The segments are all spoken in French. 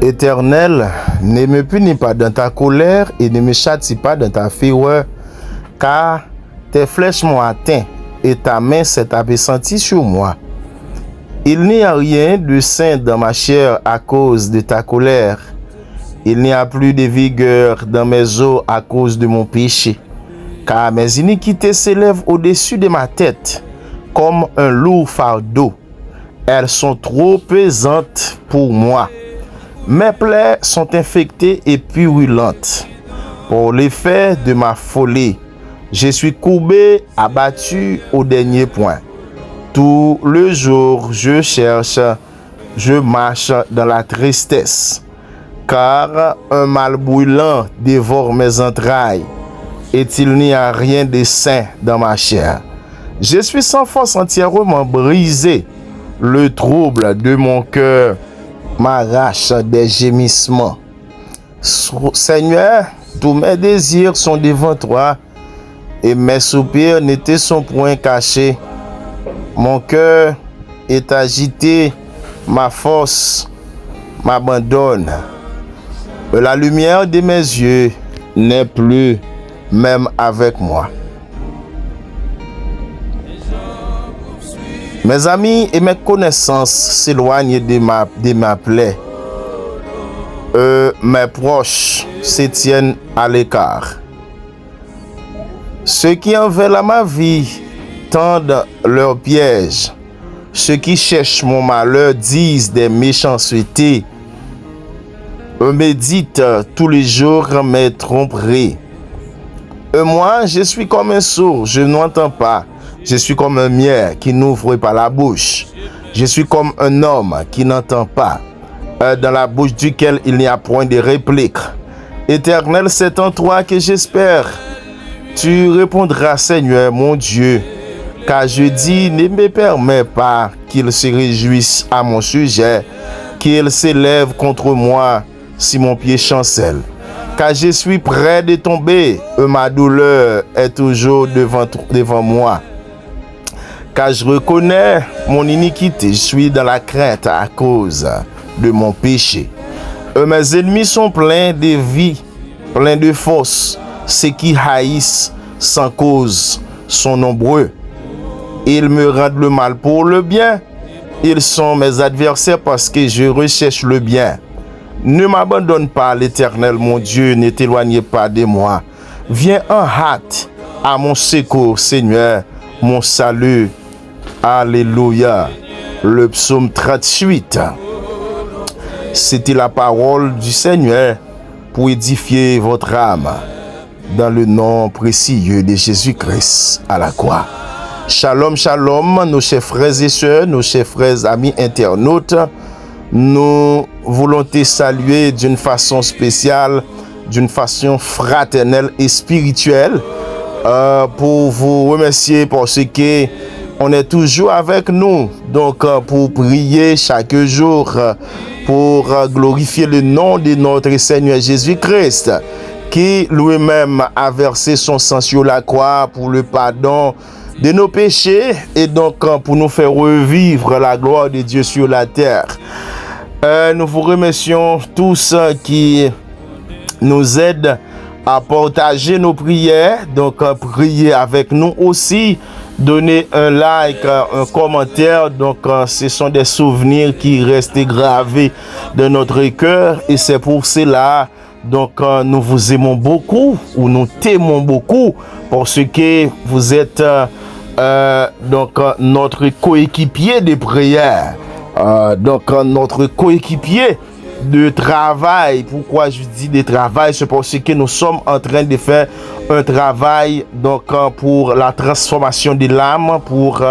Éternel, ne me punis pas dans ta colère et ne me châtie pas dans ta fureur, car tes flèches m'ont atteint et ta main s'est appesantie sur moi. Il n'y a rien de sain dans ma chair à cause de ta colère. Il n'y a plus de vigueur dans mes os à cause de mon péché, car mes iniquités s'élèvent au-dessus de ma tête comme un lourd fardeau. Elles sont trop pesantes pour moi. Mes plaies sont infectées et purulentes. Pour l'effet de ma folie, je suis courbé, abattu au dernier point. Tout le jour, je cherche, je marche dans la tristesse, car un mal brûlant dévore mes entrailles, et il n'y a rien de sain dans ma chair. Je suis sans force, entièrement brisé. Le trouble de mon cœur m'arrache des gémissements. Seigneur, tous mes désirs sont devant toi, et mes soupirs ne te sont point cachés. Mon cœur est agité, ma force m'abandonne. La lumière de mes yeux n'est plus même avec moi. Mes amis et mes connaissances s'éloignent de ma plaie. Mes proches se tiennent à l'écart. Ceux qui enveloppent ma vie tendent leurs pièges. Ceux qui cherchent mon malheur disent des méchancetés. Méditent tous les jours mes tromperies. Moi, je suis comme un sourd, je n'entends pas. Je suis comme un miel qui n'ouvre pas la bouche. Je suis comme un homme qui n'entend pas, dans la bouche duquel il n'y a point de réplique. Éternel, c'est en toi que j'espère. Tu répondras, Seigneur, mon Dieu, car je dis, ne me permets pas qu'il se réjouisse à mon sujet, qu'il s'élève contre moi si mon pied chancelle. Car je suis près de tomber, et ma douleur est toujours devant moi. Car je reconnais mon iniquité, je suis dans la crainte à cause de mon péché. Mes ennemis sont pleins de vie, pleins de force. Ceux qui haïssent sans cause sont nombreux. Ils me rendent le mal pour le bien. Ils sont mes adversaires parce que je recherche le bien. Ne m'abandonne pas, l'Éternel, mon Dieu, ne t'éloigne pas de moi. Viens en hâte à mon secours, Seigneur, mon salut. Alléluia. Le psaume 38. C'était la parole du Seigneur pour édifier votre âme dans le nom précieux de Jésus-Christ à la croix. Shalom, shalom, nos chers frères et sœurs, nos chers frères, amis internautes. Nous voulons te saluer d'une façon spéciale, d'une façon fraternelle et spirituelle, pour vous remercier parce que on est toujours avec nous, donc pour prier chaque jour, pour glorifier le nom de notre Seigneur Jésus-Christ, qui lui-même a versé son sang sur la croix pour le pardon de nos péchés et donc pour nous faire revivre la gloire de Dieu sur la terre. Nous vous remercions tous qui nous aident à partager nos prières, donc priez avec nous aussi, donnez un like, un commentaire, donc ce sont des souvenirs qui restent gravés dans notre cœur et c'est pour cela donc nous vous aimons beaucoup ou nous t'aimons beaucoup parce que vous êtes donc notre coéquipier de prière, donc notre coéquipier de travail. Pourquoi je dis de travail? C'est parce que nous sommes en train de faire un travail donc pour la transformation de l'âme, pour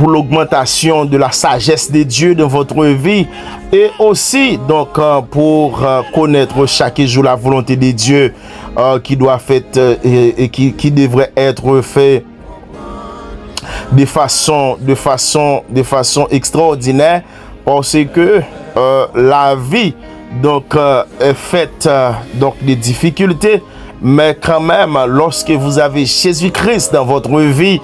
l'augmentation de la sagesse de Dieu dans votre vie et aussi donc pour connaître chaque jour la volonté de Dieu qui doit faite et qui devrait être fait de façon extraordinaire parce que la vie donc est faite donc de difficultés, mais quand même, lorsque vous avez Jésus-Christ dans votre vie,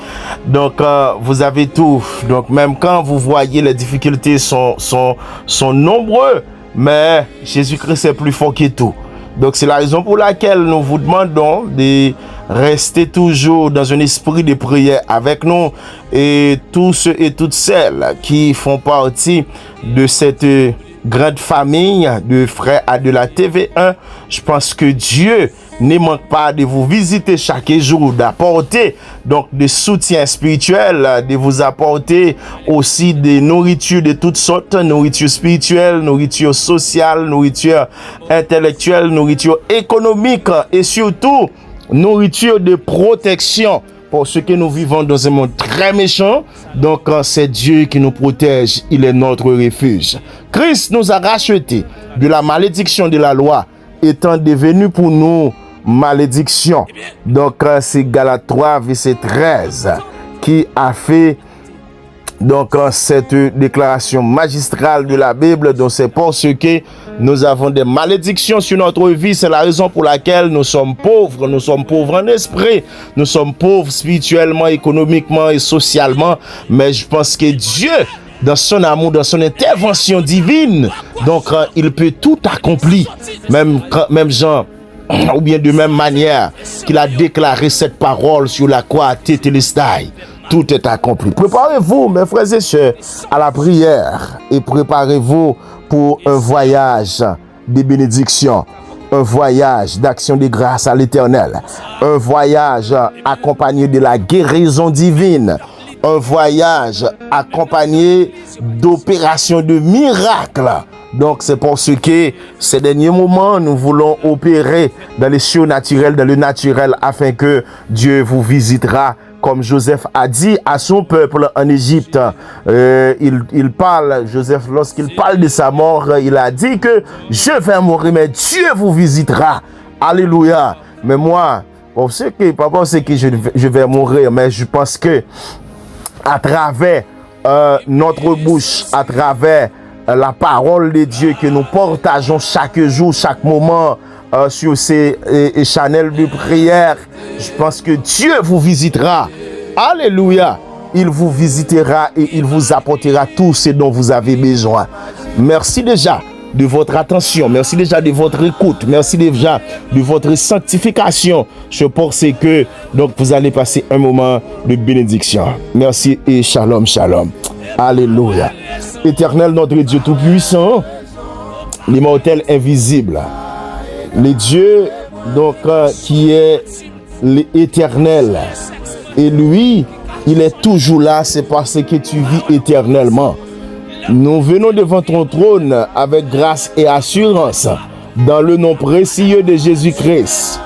donc vous avez tout. Donc même quand vous voyez les difficultés sont nombreux, mais Jésus-Christ est plus fort que tout. Donc c'est la raison pour laquelle nous vous demandons de rester toujours dans un esprit de prière avec nous et tous ceux et toutes celles qui font partie de cette grande famille de frères à de la TV1. Je pense que Dieu ne manque pas de vous visiter chaque jour, d'apporter donc des soutiens spirituels, de vous apporter aussi des nourritures de toutes sortes, nourriture spirituelle, nourriture sociale, nourriture intellectuelle, nourriture économique et surtout nourriture de protection. Parce que nous vivons dans un monde très méchant, donc c'est Dieu qui nous protège, il est notre refuge. Christ nous a rachetés de la malédiction de la loi, étant devenu pour nous malédiction. Donc c'est Galates 3, verset 13, qui a fait donc cette déclaration magistrale de la Bible. Donc c'est parce que nous avons des malédictions sur notre vie. C'est la raison pour laquelle nous sommes pauvres. Nous sommes pauvres en esprit. Nous sommes pauvres spirituellement, économiquement et socialement. Mais je pense que Dieu, dans son amour, dans son intervention divine, donc il peut tout accomplir. Même Jean, ou bien de même manière qu'il a déclaré cette parole sur la croix Tétélestai. Tout est accompli. Préparez-vous, mes frères et sœurs, à la prière et préparez-vous pour un voyage de bénédiction, un voyage d'action de grâce à l'Éternel, un voyage accompagné de la guérison divine, un voyage accompagné d'opérations de miracles. Donc c'est pour ce que ces derniers moments, nous voulons opérer dans les surnaturels, dans le naturel, afin que Dieu vous visitera. Comme Joseph a dit à son peuple en Égypte, il parle, Joseph, lorsqu'il parle de sa mort, il a dit que je vais mourir, mais Dieu vous visitera. Alléluia. Mais moi, pas parce que je vais mourir, mais je pense que à travers notre bouche, à travers la parole de Dieu que nous partageons chaque jour, chaque moment, sur ces channels de prière, je pense que Dieu vous visitera. Alléluia. Il vous visitera et il vous apportera tout ce dont vous avez besoin. Merci déjà de votre attention. Merci déjà de votre écoute. Merci déjà de votre sanctification. Je pense que donc vous allez passer un moment de bénédiction. Merci et shalom, shalom. Alléluia. Éternel notre Dieu tout-puissant, l'immortel invisible, le Dieu donc qui est l'éternel, et lui il est toujours là. C'est parce que tu vis éternellement. Nous venons devant ton trône avec grâce et assurance dans le nom précieux de Jésus-Christ,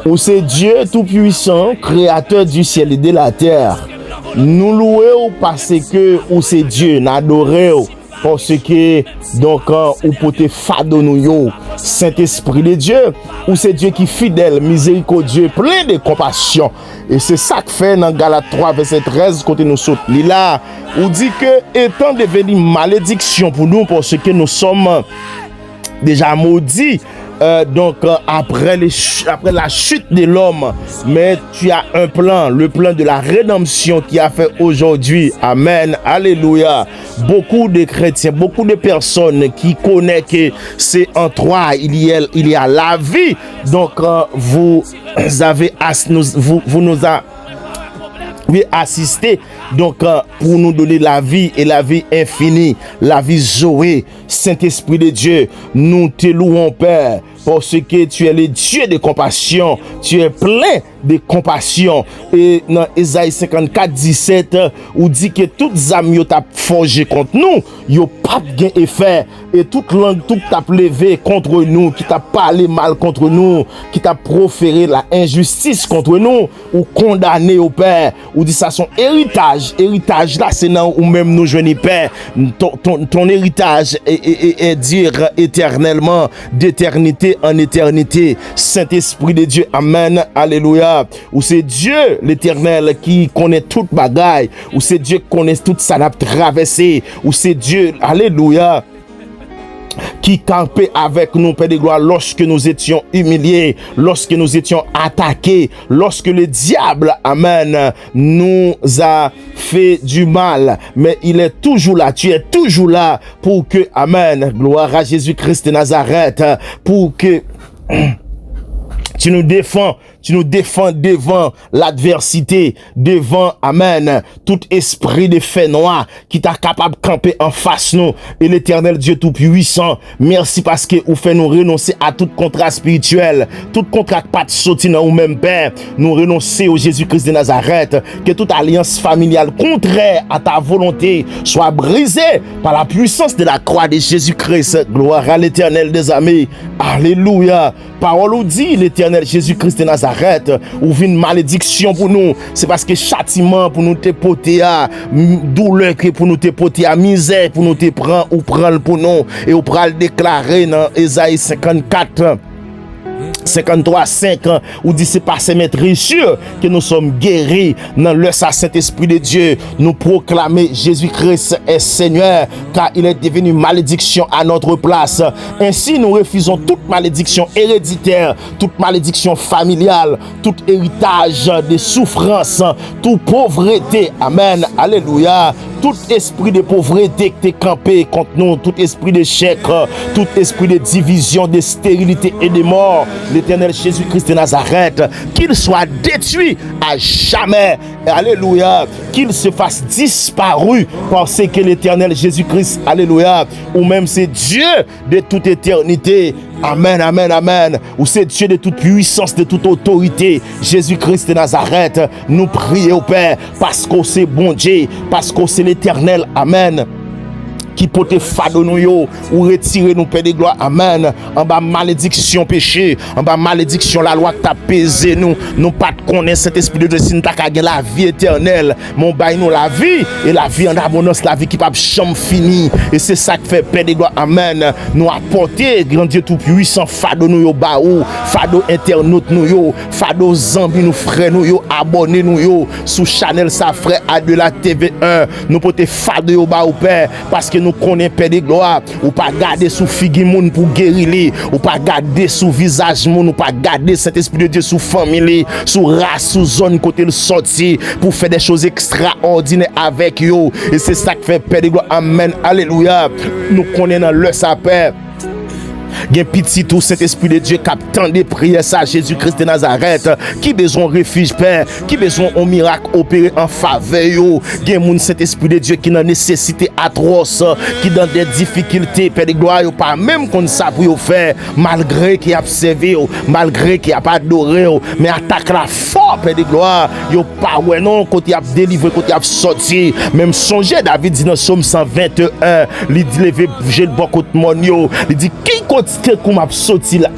où c'est Dieu tout-puissant, créateur du ciel et de la terre. Nous louons parce que où c'est Dieu, n'adorons parce que donc ou pour te fado nous yo, Saint-Esprit de Dieu, ou c'est Dieu qui est fidèle, miséricordieux, plein de compassion. Et c'est ça que fait dans Galates 3 verset 13 côté nous saute là où dit que étant devenu malédiction pour nous parce que nous sommes déjà maudits. Donc après la chute de l'homme, mais tu as un plan, le plan de la rédemption qui a fait aujourd'hui. Amen, alléluia. Beaucoup de chrétiens, beaucoup de personnes qui connaissent que c'est en toi il y a la vie. Donc vous nous avez assisté donc pour nous donner la vie et la vie infinie, la vie Zoé. Saint-Esprit de Dieu, nous te louons Père parce que tu es le Dieu de compassion, tu es plein de compassion. Et dans Ésaïe 54 17 où dit que toutes âmes yo t'a forgé contre nous, yo pas gain effet, et toute langue tout t'a levé contre nous, qui t'a parlé mal contre nous, qui t'a proféré la injustice contre nous ou condamné au Père, ou dit ça son héritage là c'est non ou même nous jeunes Père, ton héritage est dire éternellement, d'éternité en éternité. Saint-Esprit de Dieu, amen, alléluia. Ou c'est Dieu l'éternel qui connaît toute bagaille, ou c'est Dieu qui connaît toute ça n'a traversé, ou c'est Dieu, alléluia, qui qui campait avec nous, Père de gloire, lorsque nous étions humiliés, lorsque nous étions attaqués, lorsque le diable, amen, nous a fait du mal, mais il est toujours là, tu es toujours là pour que, amen, gloire à Jésus-Christ de Nazareth, pour que tu nous défends devant l'adversité, devant, amen, tout esprit de fait noir qui t'a capable de camper en face nous. Et l'Éternel Dieu Tout-Puissant, merci parce que vous fait nous renoncer à tout contrat spirituel, tout contrat pas de sortir dans ou même Père. Nous renoncer au Jésus-Christ de Nazareth, que toute alliance familiale contraire à ta volonté soit brisée par la puissance de la croix de Jésus-Christ. Gloire à l'Éternel des armées. Alléluia. Parole nous dit, l'Éternel Jésus-Christ de Nazareth, ou vient malédiction pour nous, c'est parce que châtiment pour nous te porter à douleur, pour nous te porter à misère, pour nous te prendre ou prendre pour nous, et ou pral déclarer dans Ésaïe 54 53:5, où dit c'est par ces maîtres sûrs que nous sommes guéris dans le Saint-Esprit de Dieu. Nous proclamer Jésus-Christ est Seigneur, car il est devenu malédiction à notre place. Ainsi, nous refusons toute malédiction héréditaire, toute malédiction familiale, tout héritage de souffrance, toute pauvreté. Amen. Alléluia. Tout esprit de pauvreté qui est campé contre nous, tout esprit d'échec, tout esprit de division, de stérilité et de mort, l'Éternel Jésus-Christ de Nazareth, qu'il soit détruit à jamais. Alléluia. Qu'il se fasse disparu parce que l'Éternel Jésus-Christ, alléluia, ou même c'est Dieu de toute éternité. Amen, amen, amen. Ou c'est Dieu de toute puissance, de toute autorité. Jésus-Christ de Nazareth, nous prions au Père, parce que c'est bon Dieu, parce que c'est l'Éternel. Amen. Qui peut te fado nous yo, ou retirer nous, Père de gloire, amen, en bas malédiction péché, en bas malédiction la loi qui t'a pesé nous pas de connaître cet esprit de Dieu, si nous t'a gagné la vie éternelle, mon bail nous la vie, et la vie en abondance, la vie qui pas jamais fini, et c'est ça qui fait, Père de gloire, amen, nous apporter, grand Dieu tout puissant, fado nous yo baou, fado internaute nous yo, fado zambi nous frère nous yo, abonné nous yo, sous Chanel sa frère à de la TV1, nous pote fado yo baou Père, parce que nous connaissons Père de gloire, ou pas garder sous figi moun pour guérir, ou pas garder sous visage moun, ou pas garder cet esprit de Dieu sous famille, sous race, sous zone côté le sorti pour faire des choses extraordinaires avec yo. Et c'est ça qui fait Père de gloire. Amen. Alléluia. Nous connaissons le sapin. Gen petit tout cet esprit de Dieu qui tant de prières ça Jésus-Christ de Nazareth qui besoin refuge Père, qui besoin un miracle opéré en faveur yo. Gen moun cet esprit de Dieu qui dans nécessité atroce, qui dans des difficultés Père de gloire yo pas même qu'on ça pour yo faire malgré qu'il a observé malgré qu'il a pas adoré mais attaque la fort Père de gloire yo pas ouais non côté a délivré côté a sorti même songer David dit dans Psaume 121 il dit lever j'ai le bon côté mon yo il dit qui que qu'on m'a sorti là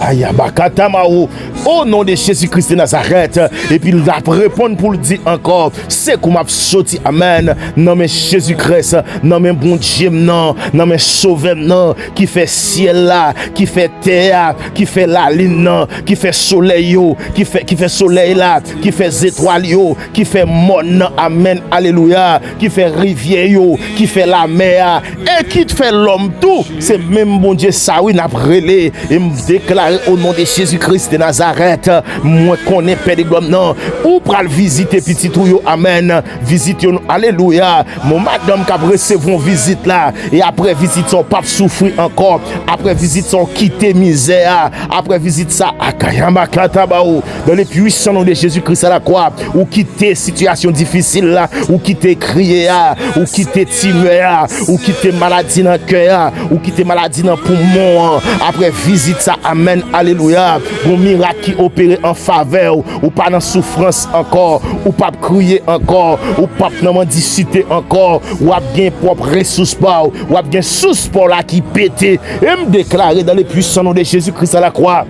au nom de Jésus-Christ de Nazareth et puis il va répondre pour le dire encore c'est qu'on m'a sorti amen non mais Jésus-Christ non mais bon Dieu non mais sauveur non qui fait ciel là qui fait terre qui fait la lune non qui fait soleil yo qui fait soleil là qui fait étoiles yo qui fait monde amen alléluia qui fait rivière yo qui fait la mer et qui fait l'homme tout c'est même bon Dieu ça oui n'a et me déclarer au nom de Jésus-Christ de Nazareth, moi connais Père de gloire non, ou pral visiter petit tout yo, amen, visite yo, alléluia, mon madame qui a recevoir visite là, et après visite son pas souffrir encore, après visite son quitter misère, après visite ça, akayama katabao, dans les puissants nom de Jésus-Christ à la croix, ou quitter situation difficile là, ou quitter crier, ou quitter timeur, ou quitter maladie dans le cœur, ou quitter maladie dans le poumon, après visite ça, amen, alléluia, bon miracle qui opère en faveur, ou pas dans souffrance encore, ou pas crier encore, ou pas dans mendicité encore, ou a bien propre ressource ou a bien source pour là qui pété, et me déclarer dans les puissants nom de Jésus-Christ à la croix.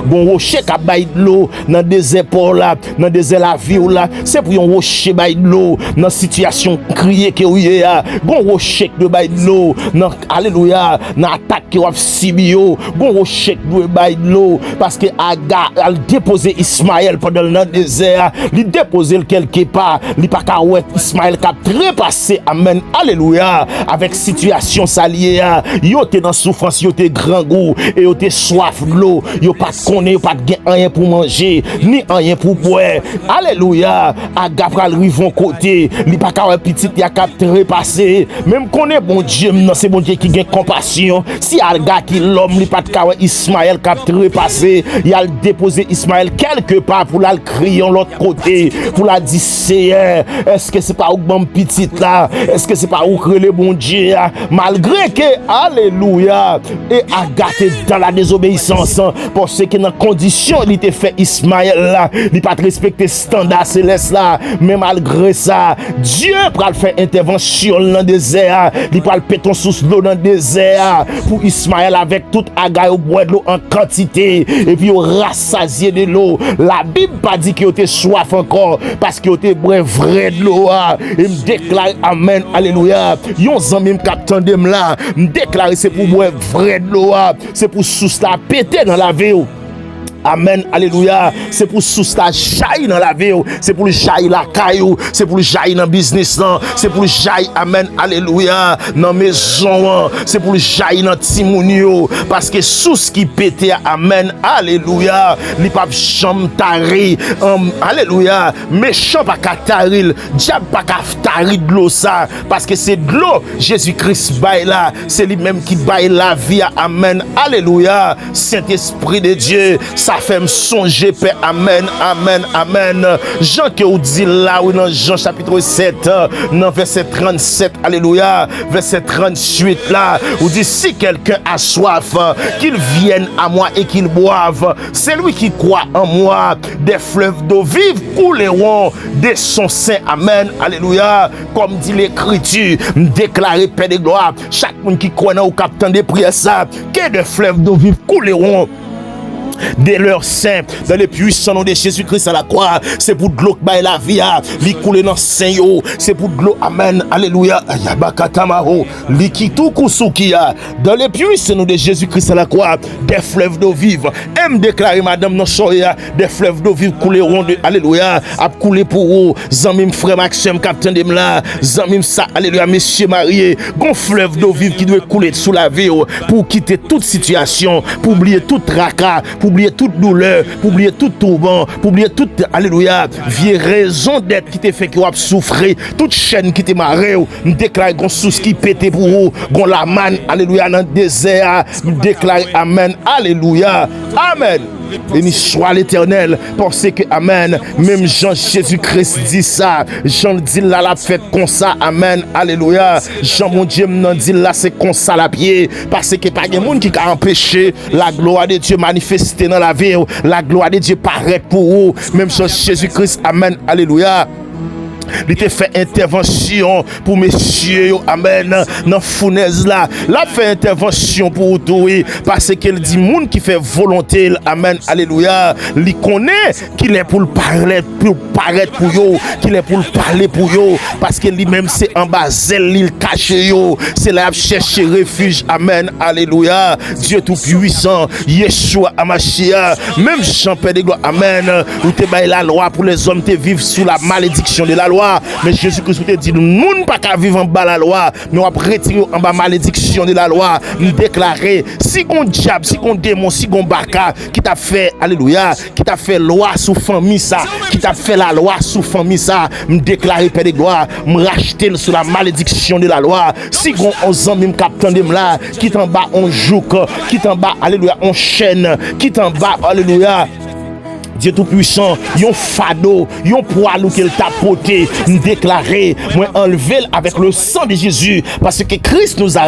Bon rocher qui baille de l'eau dans des épaules là, dans des la vie là, c'est pour un rocher baille de l'eau dans situation crier que oui bon rocher de baille de l'eau dans alléluia dans attaque qui va sibio, bon rocher de baille de l'eau parce que Aga a déposé Ismaël pendant le désert, il déposé quelque part, il pas qu'à Ismaël qui a trépassé amen alléluia avec situation saliée, yo te dans souffrance, yo te grand goût et yo te soif de l'eau, yo pas connaît, yo pas rien pour manger, ni rien pour boire. Alléluia. Aga pral rivon côté, li pas ka petit y a capté passer. Même connaît bon Dieu, non c'est bon Dieu qui gagne compassion. Si Aga qui l'homme li pas ka Ismaël capté passer, il a déposé Ismaël quelque part pour la crier l'autre côté, pour la dire Seigneur, est-ce que c'est pas ou bon petit là? Est-ce que c'est pas ou le bon Dieu malgré que alléluia et Aga dans la désobéissance parce que dans condition il était fait Ismaël là, il pas respecter standard céleste là, mais malgré ça Dieu pral faire intervention dans le désert, il pral péton sous l'eau dans le désert pour Ismaël avec toute Aga au bois de l'eau en quantité et puis au rassasié de l'eau. La Bible pas dit qu'il était soif encore parce qu'il était boire vrai de l'eau et me déclare amen alléluia yon zami me captande là me déclare c'est pour boire vrai de l'eau, c'est pour sous la péter dans la vie. Amen, alléluia. C'est pour sous ta jaillir dans la vie, c'est pour le jaillir la caillou, c'est pour le jaillir dans le business, c'est pour le jaillir, amen, alléluia, dans maison, c'est pour le jaillir dans timounio, parce que sous ce qui pétait, amen, alléluia, li pa cham tari, alléluia, méchant pas ka taril, diable pas ka tari de l'eau ça, parce que c'est de l'eau, Jésus-Christ baille là, c'est lui-même qui baille la vie, amen, alléluia, Saint-Esprit de Dieu, ça fait me songer, Père, amen, amen, amen. Jean que vous dit là, oui, dans Jean chapitre 7, dans verset 37, alléluia, verset 38 là, vous dit si quelqu'un a soif, qu'il vienne à moi et qu'il boive, c'est lui qui croit en moi, des fleuves d'eau vive couleront de son sein, amen, alléluia, comme dit l'écriture, déclaré Père de gloire, chaque monde qui croit au capitaine des prières ça, que des fleuves d'eau vive couleront de leur sein dans le puissant nom de Jésus-Christ à la croix. C'est pour de l'eau qui la vie, li coule dans sein yo, c'est pour de l'eau, amen, alléluia, ayabakatamaro, li kitou kusukia, dans le puissant nom de Jésus-Christ à la croix, des fleuves d'eau vive. Aime déclarer madame non soya, des fleuves d'eau vive couleront de alléluia, a couler pour vous, zamim frère Maxime capitaine de là, zamim ça, alléluia, messieurs mariés, gon fleuve d'eau vive qui doit couler sous la vie pour quitter toute situation, pour oublier tout tracas, pour oublier toute douleur, pour oublier tout tourment, pour oublier toute, alléluia, vieille raison d'être qui te fait que vous souffrir, toute chaîne qui te marre, nous déclare qu'on sous qui pète pour vous, qu'on la manne, alléluia, dans le désert, nous déclare amen, alléluia, amen. Béni soit l'Éternel, pensez que amen, même Jean Jésus-Christ dit ça, Jean dit là la fête comme ça, amen, alléluia, Jean mon Dieu m'en dit là c'est comme ça la pied, parce que pas de monde qui a empêché la gloire de Dieu manifester dans la vie, la gloire de Dieu paraît pour vous, même Jean Jésus-Christ, amen, alléluia. Il te fait intervention pour messieurs, amen, dans fournaise là. La fait intervention pour tout, parce qu'elle dit monde qui fait volonté, amen, alléluia. Il connaît qu'il est pour le parler, pour paraître pour yo, qu'il est pour le parler pour yo, parce que lui-même c'est en bas, il cache yo, c'est là chercher refuge, amen, alléluia. Dieu tout puissant, Yeshua Amashia, même Jean-Père de gloire, amen. Où te baille la loi pour les hommes te vivre sous la malédiction de la loi. Mais Jésus-Christ te dit, nous ne pas qu'à vivre en bas la loi, mais on va retirer en bas malédiction de la loi. Nous déclarer, si on diable, si on démon, si on baka, qui t'a fait, alléluia, qui t'a fait loi sous famille ça, qui t'a fait la loi sous famille ça, nous déclarer, Père de gloire, nous racheter sur la malédiction de la loi. Si on zan même captain de là, qui t'en bas on jouk, qui t'en bas, alléluia, on chaîne, qui t'en bas, alléluia, Dieu tout-puissant, yon fado, yon poilou qu'il t'a porté, déclaré, moi enlevé avec le sang de Jésus, parce que Christ nous a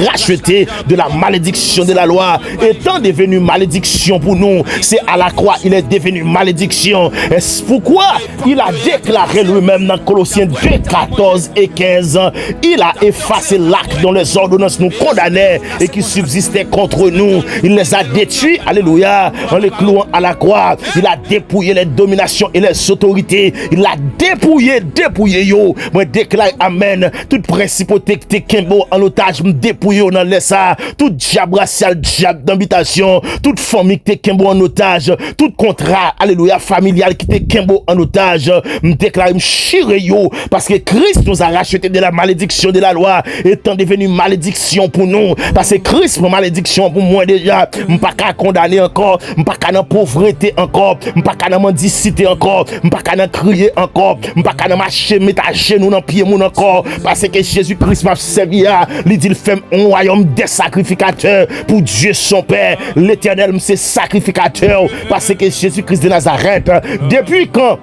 racheté de la malédiction de la loi, étant devenu malédiction pour nous, c'est à la croix, il est devenu malédiction. Et c'est pourquoi il a déclaré lui-même dans Colossiens 2, 14 et 15, il a effacé l'acte dont les ordonnances nous condamnaient et qui subsistaient contre nous. Il les a détruits, alléluia, en les clouant à la croix. Il a dépouillé les dominations et les autorités. Il a dépouillé yo. Moi déclare amen. Toute principauté qui était en otage, me dépouillé dans l'essa. Tout diable racial, diable d'habitation, toute famille qui était en otage, tout contrat, alléluia, familial qui était en otage, me déclare, me chire yo, parce que Christ nous a racheté de la malédiction de la loi, étant devenu malédiction pour nous, parce que Christ, malédiction pour moi déjà, je ne pas condamner encore, je ne pas dans pauvreté encore, je ne pas dans mendicité encore, je ne pas crier encore, je ne pas marcher, mettre à genoux dans pied mon encore, parce que Jésus-Christ m'a servi à, il dit, il fait un royaume des sacrificateurs pour Dieu son Père, l'Éternel, c'est sacrificateur, parce que Jésus-Christ de Nazareth, depuis quand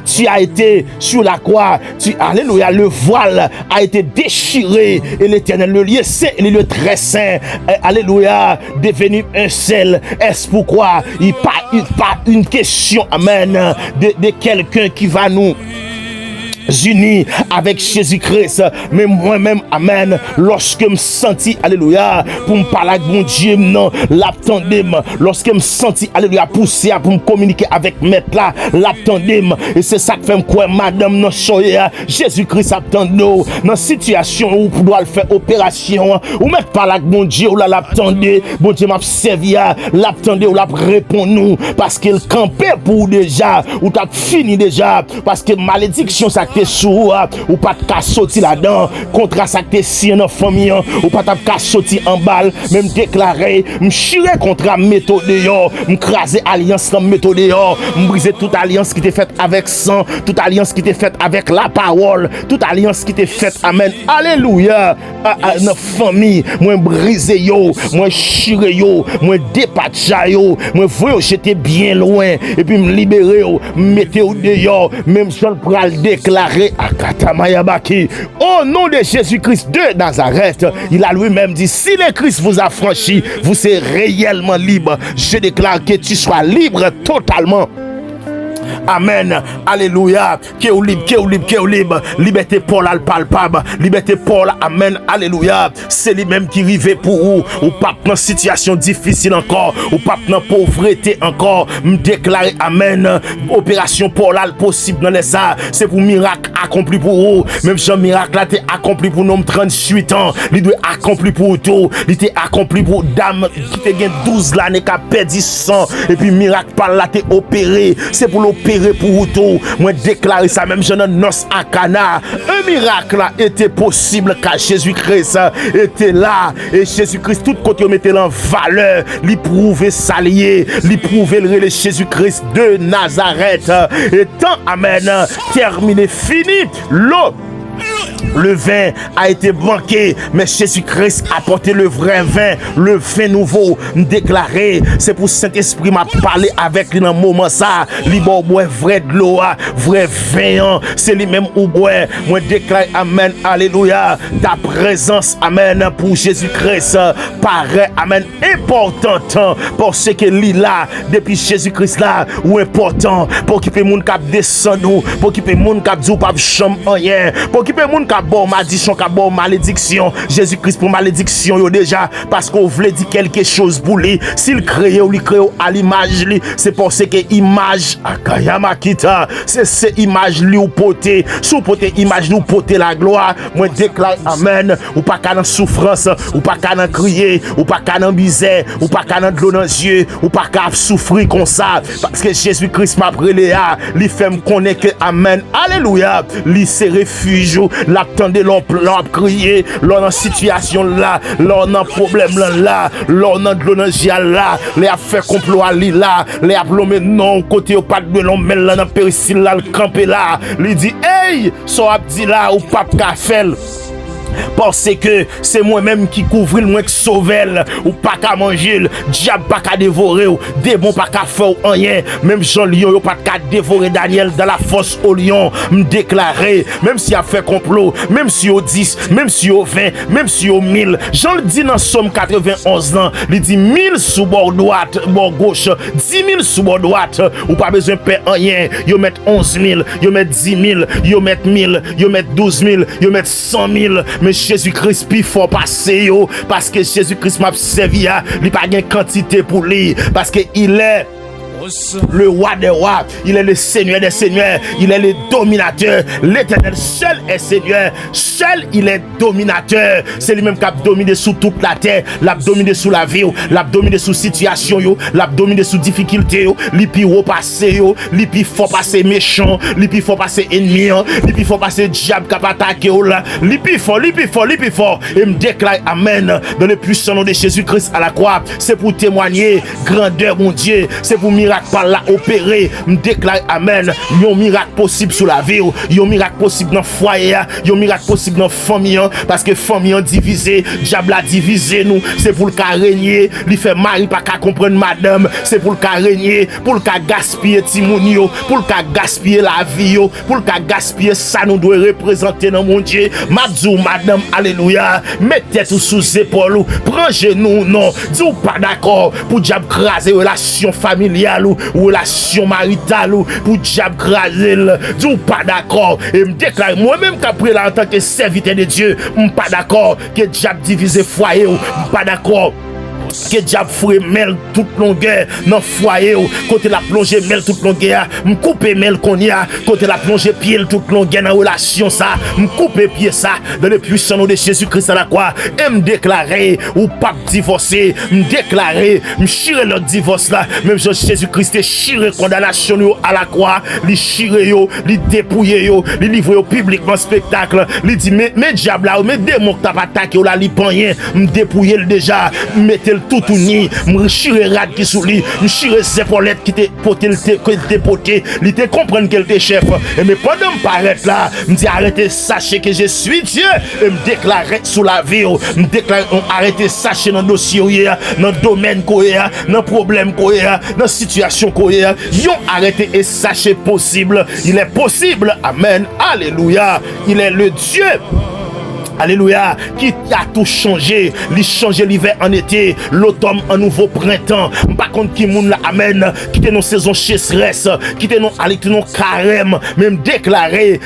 tu as été sur la croix, alléluia, le voile a été déchiré et l'Éternel, le lieu saint et le lieu très saint, alléluia, devenu un seul. Est-ce pourquoi il pas une question, amen, de quelqu'un qui va nous unis avec Jésus-Christ, mais moi-même, amen, lorsque me senti, alléluia, pour me parler avec mon Dieu, non, l'attendem, lorsque me senti, alléluia, poussé pour me communiquer avec maître là, l'attendem, et c'est ça que fait me quoi, madame, non, soya, Jésus-Christ attendons, dans situation où on doit faire opération, ou même parler avec mon Dieu, ou là, l'attendez, bon Dieu m'a servi, l'attendez, ou là, répond nous, parce qu'il campait pour déjà, ou t'as fini déjà, parce que malédiction, ça sous ou pas de sortir là-dedans contre ça que si en famille ou pas de sortir en balle même déclarer m'chirer contre méthode dehors m'craser alliance dans méthode dehors m'briser toute alliance qui était faite avec sang, toute alliance qui était faite avec la parole, toute alliance qui était faite, amen, alléluia, dans famille, moi briser yo, moi chirer yo, moi dépatcher yo, moi voyez j'étais bien loin et puis me libérer yo, mettre yo dehors, même Jean pral déclarer au nom de Jésus-Christ de Nazareth, il a lui-même dit, si le Christ vous a franchi, vous serez réellement libre. Je déclare que tu sois libre totalement. Amen, alléluia, que libre, liberté pour la palpable, liberté pour la, amen, alléluia, c'est lui-même qui arrive pour vous, ou pas dans situation difficile encore, ou pas dans pauvreté encore, me déclarer, amen, opération pour la possible dans les arts, c'est pour miracle accompli pour vous, même si un miracle là t'es accompli pour nous 38 ans, il doit accompli pour tout, il était accompli pour dame qui te gagne 12 l'année qui a perdu 100, et puis miracle par là t'es opéré, c'est pour l'opérer pour tout. Moi déclarer ça même jeune noce à Cana. Un miracle a été possible car Jésus-Christ était là et Jésus-Christ tout côté mettait en valeur, lui prouver s'allier, lui prouver le Jésus-Christ de Nazareth. Et tant amen, terminé, fini, le vin a été banqué, mais Jésus-Christ a porté le vrai vin, le vin nouveau, déclaré. C'est pour Saint-Esprit m'a parlé avec lui dans le moment ça. Li bon bois vrai de l'eau, vrai vin, c'est lui-même ou bois. Moi déclare, amen, alléluia. Ta présence, amen, pour Jésus-Christ paraît, amen, importante pour ce que lui là, depuis Jésus-Christ là, ou important pour qu'il peut moun cap descendre, pour qu'il peut moun cap dire pas chambre rien, pour qu'il peut moun cap bon malédiction, cap bon malédiction. Jésus-Christ pour malédiction yo déjà parce qu'on voulait dire quelque chose pour lui. S'il crée ou lui crée à l'image lui, c'est pour ce que image akayama kita, c'est image lui ou poté, sous poté image nous poté la gloire. Moi déclare amen, ou pas qu'à dans souffrance, ou pas qu'à dans crier, ou pas qu'à dans misère, ou pas qu'à dans de l'eau dans les yeux, ou pas qu'à souffrir comme ça parce que Jésus-Christ m'a brûlé à, lui fait me connaître que amen, alléluia, lui c'est refuge, l'attendez l'on crier, l'on en situation là, l'on en problème là, l'on en de l'eau dans les yeux là, les a fait complot à lui là, les a plombé non côté au pas de l'on met là dans péricile là, le camper là, lui dit hey, so a dit là ou pas qu'à faire. Parce que c'est moi-même qui couvre le moins que sauvel ou pas qu'à manger, diable pas qu'à dévorer, démon pas qu'à faire rien. Même Jean Lion yo pas qu'à dévorer Daniel dans la fosse au lion. Me déclarer, même si a fait complot, même si au 10, même si au 20, même si au 1000. Jean le dit dans Somme 91 ans, il dit 1000 sous bord droite, bord gauche, 10 000 sous bord droite, ou pas besoin de payer rien. Yo met 11 000, yo met 10 000, yo met 1000, yo met 12 000, yo met 100 000. Mais Jésus-Christ puis faut passer yo parce que Jésus-Christ m'a servi à il pas gain quantité pour lui parce que il est le roi des rois, il est le seigneur des seigneurs, il est le dominateur. L'Éternel seul est seigneur, seul il est dominateur. C'est lui-même qui a dominé sous toute la terre, l'a dominé sous la vie, l'a dominé sous situation, l'a dominé sous difficulté, li pi repasser, li pi faut passer méchant, li pi faut passer ennemi, li pi faut passer diable qui a attaqué, li pi fort. Et me déclare amen dans le puissant nom de Jésus-Christ à la croix. C'est pour témoigner grandeur mon Dieu, c'est pour miracle par là opéré, me déclare amen. Yon miracle possible sur la vie, yon miracle possible dans le foyer, yon miracle possible dans la famille, parce que famille divisée, diable a divisé nous, c'est pour le cas régner, li fait mari pas qu'à comprendre madame, c'est pour le cas régner, pour le cas gaspiller timounio, pour le cas gaspiller la vie, pour le cas gaspiller ça nous doit représenter dans mon Dieu. Mabdou madame, alléluia, mettez tout sous épaule, prends genou non, dis pas d'accord pour diable craser relation familiale ou relation maritale ou pour diable craser, dis pas d'accord et me déclare moi-même qu'après là en tant que serviteur de Dieu, pas d'accord que diable divise foyer ou pas d'accord que diable fouet mêle toute longueur dans foyer côté la plongée mêle toute longueur me couper mêle qu'on y a côté la plongée pied toute longueur dans relation ça me couper pied ça dans le puissant nom de Jésus-Christ à la croix et me déclarer ou pas divorcer me déclarer me chirer le divorce là même Jésus-Christ est chiré condamnation à la croix li chiré yo li dépouiller yo li livrer au publiquement spectacle li dit mais diable là mais démon qui t'a attaqué là li pas rien me dépouiller déjà mettez tout uni, me chire rad qui sous lui, me chire Zépaulette qui te poté il te comprendre qu'elle était chef. Et mais pendant me paraître là, me dit arrêtez, sachez que je suis Dieu et me déclarer sous la vie, me déclarer arrêtez, sachez dans le dossier, dans le domaine dans le problème dans la situation yon arrêtez et sachez possible, il est possible, amen, alléluia, il est le Dieu. Alléluia, qui a tout changé, li changé l'hiver en été, l'automne en nouveau printemps. Par contre, qui moun la amen, qui était nos saisons chasseresse, qui était nos carême, même déclaré,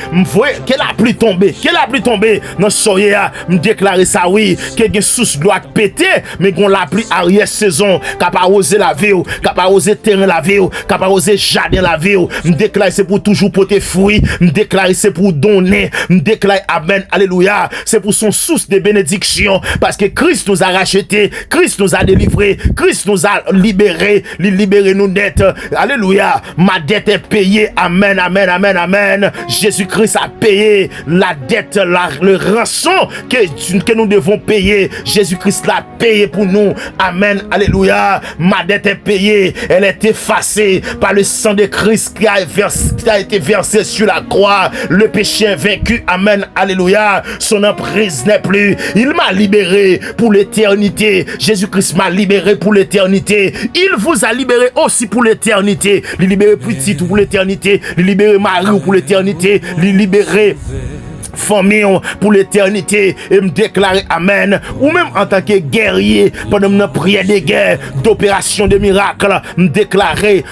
qu'elle a plus tombé, dans soye, me déclaré ça oui, qu'elle a sous doit péter, mais qu'on l'a pris arrière saison, qu'a pas osé la vie, qu'a pas osé terrain la vie, qu'a pas osé jardin la vie, me déclaré c'est pour toujours porter fruit, me déclaré c'est pour donner, me déclaré amen, alléluia, c'est pour son source de bénédiction, parce que Christ nous a racheté, Christ nous a délivré, Christ nous a libéré, nous net, alléluia, ma dette est payée, amen, amen, amen, amen, Jésus-Christ a payé la dette, le rançon que nous devons payer, Jésus-Christ l'a payé pour nous, amen, alléluia, ma dette est payée, elle est effacée par le sang de Christ qui a été versé sur la croix, le péché est vaincu, amen, alléluia, son emprise n'est plus, il m'a libéré pour l'éternité, Jésus-Christ m'a libéré pour l'éternité, il vous a libéré aussi pour l'éternité, il libéré petit pour l'éternité, il libéré Marie pour l'éternité, il libéré famille pour l'éternité et me déclarer amen ou même en tant que guerrier pendant notre prière de guerre d'opération de miracle nous déclarer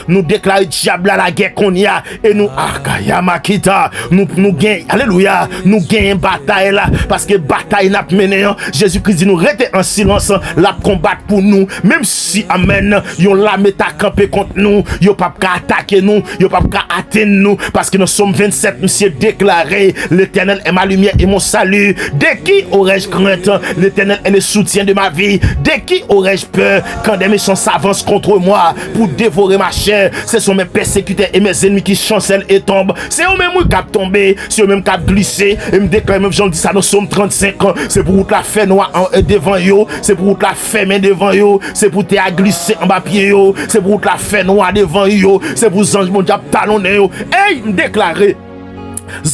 diable à la guerre qu'on y a et nous akayamakita nous gagnons alléluia nous gagnons bataille là parce que bataille n'a mené Jésus-Christ dit nous rester en silence la combattre pour nous même si amen yon la meta camper contre nous yon pas attaquer nous yon pas atteindre nous parce que nous sommes 27 monsieur déclaré l'éternel est ma lumière et mon salut. De qui aurais-je crainte? L'Éternel est le soutien de ma vie. De qui aurais-je peur quand des méchants s'avancent contre moi pour dévorer ma chair? Ce sont mes persécuteurs et mes ennemis qui chancellent et tombent. C'est eux-mêmes qui ont tombé, c'est eux-mêmes qui ont glissé. Et me déclare même, j'en dis ça, nous sommes 35 ans. C'est pour la faire noir devant yo. C'est pour la faire main devant yo. C'est pour te glisser en bas pied yo. C'est pour la faire noir devant yo. C'est pour ange mon diable talonner yo. Et me déclarer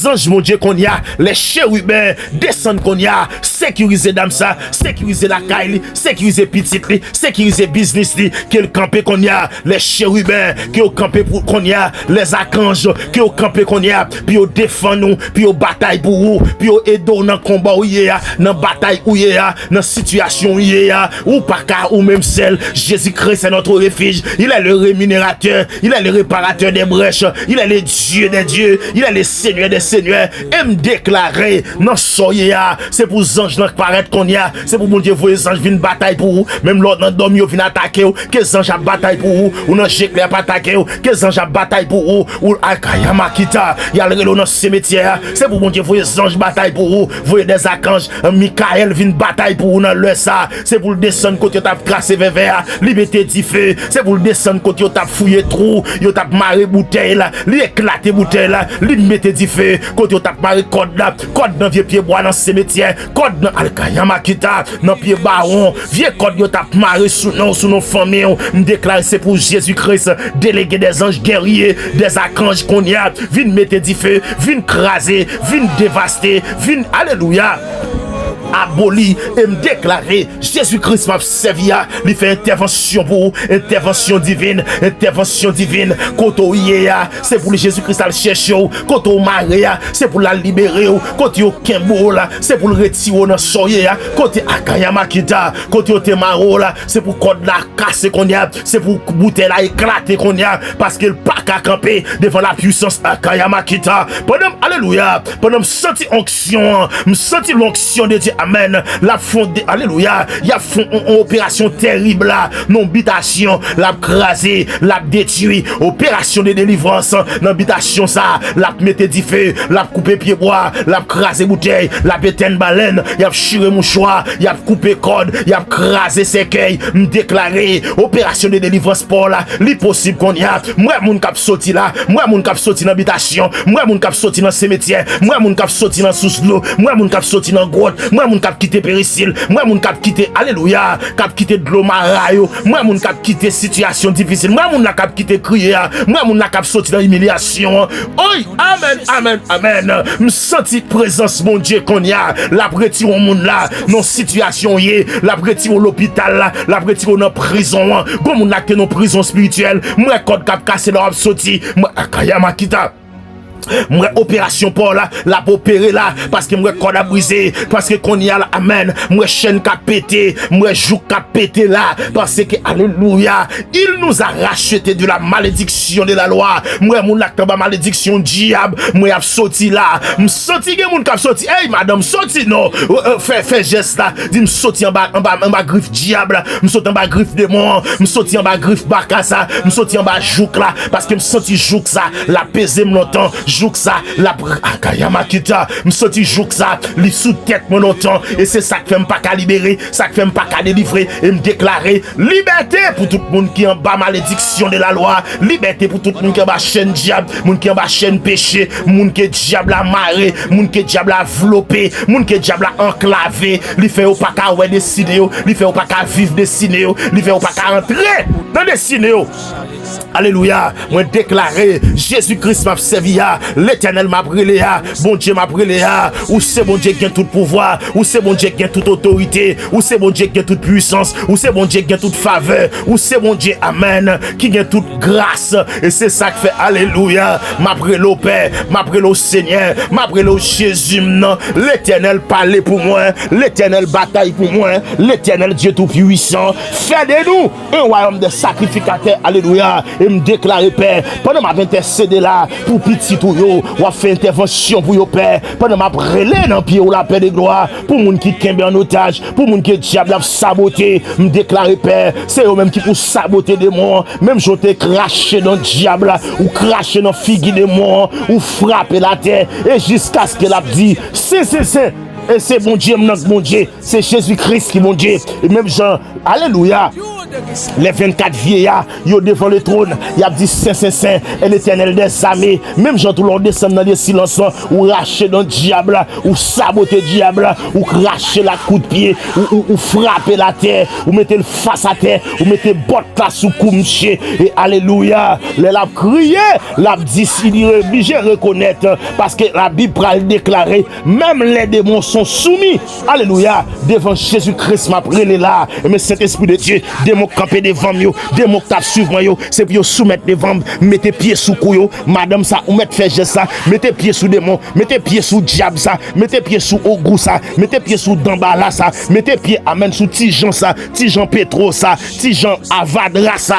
anges mon Dieu qu'on y a, les chérubins descendent qu'on y a, sécuriser dame ça, sécuriser la caille, sécuriser petite li, sécuriser business li, qu'il campé qu'on y a, les chérubins qui ont campé pour qu'on y a, les archanges qui ont campé qu'on y a, puis au défend nous, puis au bataille pour vous, puis au aider dans combat où y a, dans bataille où y a, dans situation où y a, ou pas car ou même celle, Jésus-Christ est notre refuge, il est le rémunérateur, il est le réparateur des brèches, il est le Dieu des dieux, il est le Seigneur des seigneurs, et me déclarer, non soyez c'est pour les anges qui paraître qu'on y a, c'est pour mon Dieu, vous les anges viennent bataille pour vous, même l'autre dans dormi, viennent attaquer, que les anges bataille pour vous, ou non j'ai pas attaquer, que les anges bataille pour vous, ou Akayama Kita, il y a le dans ce cimetière, c'est pour mon Dieu, vous les anges bataille pour vous, vous des archanges, Michael vient bataille pour vous dans le ça, c'est pour le descendre côté tape crassé vers liberté du feu, c'est pour le descendre côté tape fouiller trou, yo tape maré bouteille là, li éclater bouteille là, li mettre du feu, côté tape maré code là, code dans vieux pied bois dans cimetière, code dans Alkayama Kita, dans pied baron, vieux code yo tape maré sous nos familles, me déclare c'est pour Jésus-Christ, délégué des anges guerriers, des archanges qu'on y a, viens mettre du feu, viens craser, viens dévaster, viens alléluia. Aboli et me déclarer Jésus-Christ m'a servi à lui faire intervention pour vous, intervention divine koto yéa c'est pour Jésus-Christ à le chercher koto maria c'est pour la libérer koto yo kembo là c'est pour le retirer dans soye koto Akayama Kita koto te maro là c'est pour code la casser qu'on y a c'est pour bouteille la éclater qu'on y a parce qu'il pas qu'à camper devant la puissance Akayama Kita pendant alléluia pendant me senti onction me senti l'onction de Dieu amen la fondé alléluia il y a une opération terrible là non habitation la craser la détruire opération de délivrance dans habitation ça la mettre du feu la couper pied bois la craser bouteille la péter baleine il y a chirer mouchoir il y a couper corde il y a craser cercueil me déclarer opération de délivrance pour là li possible qu'on y a moi moun k'ap sorti là moi moun k'ap sorti dans habitation moi moun k'ap sorti dans cimetière moi moun k'ap sorti dans sous l'eau moi moun k'ap sorti dans grotte moi moun k'ap quitter péricile moi moun k'ap quitter alléluia k'ap quitter de l'eau marayo moi moun k'ap quitter situation difficile moi moun k'ap quitter crier moi moun k'ap sorti dans humiliation oi amen amen amen me senti présence mon Dieu qu'on y a la retire au monde là non situation yé la retire au l'hôpital là la retire dans prison comme on a que nos prisons spirituelles moi code k'ap casser leur sorti moi Akayama Kita moi opération pour là la opérer là parce que moi corde a brisé parce que qu'on y a là amen moi chaîne qu'a pété moi joue qu'a pété là parce que alléluia il nous a racheté de la malédiction de la loi moi mon acte ba malédiction diable moi a sorti là me senti que moun k'ap sorti hey madame sorti non fait geste là dit me sorti en bas griffe diable me sorti en bas griffe démon me sorti en bas griffe bakasa me sorti en bas jouk là parce que me senti jouk ça la peser me longtemps jouk ça la Akayama Kita me senti jouk ça li sous tête mon longtemps et c'est ça qui fait me pas qu'à libérer ça qui fait me pas qu'à délivrer et me déclarer liberté pour tout le monde qui en bas malédiction de la loi liberté pour tout le monde qui en bas chaîne diable monde qui en bas chaîne péché monde qui diable a maré monde qui diable a enveloppé monde qui diable a enclavé li fait ou pas qu'à ouais destiné li fait ou pas qu'à vivre destiné li fait ou pas qu'à entrer dans destiné alléluia moi déclarer Jésus-Christ m'a servi l'éternel m'a brûlé bon Dieu m'a brûlé ou c'est bon Dieu qui a tout pouvoir ou c'est bon Dieu qui a toute autorité ou c'est bon Dieu qui a toute puissance ou c'est bon Dieu qui a toute faveur ou c'est bon Dieu amen qui a toute grâce et c'est ça qui fait alléluia m'a brûlé au Père m'a brûlé au Seigneur m'a brûlé au Jésus non l'éternel parlait pour moi l'éternel bataille pour moi l'éternel Dieu tout puissant fait de nous un royaume de sacrificateurs alléluia et me déclarer Père pendant ma intercéder là pour petit tout yo ou a fait intervention pour yo Père pendant ma brûlé dans pied ou la paix de gloire pour moun qui kembe en otage pour moun qui diable a saboté me déclarer Père c'est eux même qui pour saboter des morts même je t'ai craché dans diable ou craché dans figue des morts ou frapper la terre et jusqu'à ce qu'elle a dit c'est et c'est bon Dieu, mon Dieu, c'est Jésus-Christ qui mon Dieu. Et même Jean, alléluia. Les 24 vieillards, yo devant le trône, y a dit Saint, Saint, Saint, et l'Éternel des armées. Même gens tout leur descend dans les silences, ou racher dans le diable, ou saboter le diable, ou cracher la coup de pied, ou frapper la terre, ou mettre le face à terre, ou mettre botte là sous coumche. Et alléluia, les l'a crié, l'a dit, il est obligé de reconnaître, parce que la Bible a déclaré, même les démons sont soumis, alléluia, devant Jésus-Christ, m'a pris là, mais cet esprit de Dieu, démons camper devant yo, démons qui suivent yo, c'est pour soumettre devant, mettez pied sous couille, madame ça, ou mettez fait geste ça, mettez pied sous démon, mettez pied sous diable ça, mettez pied sous ogou ça, mettez pied sous dambala ça, mettez pied amen sous Tijan ça, Tijan Petro ça, Tijan Avadra ça.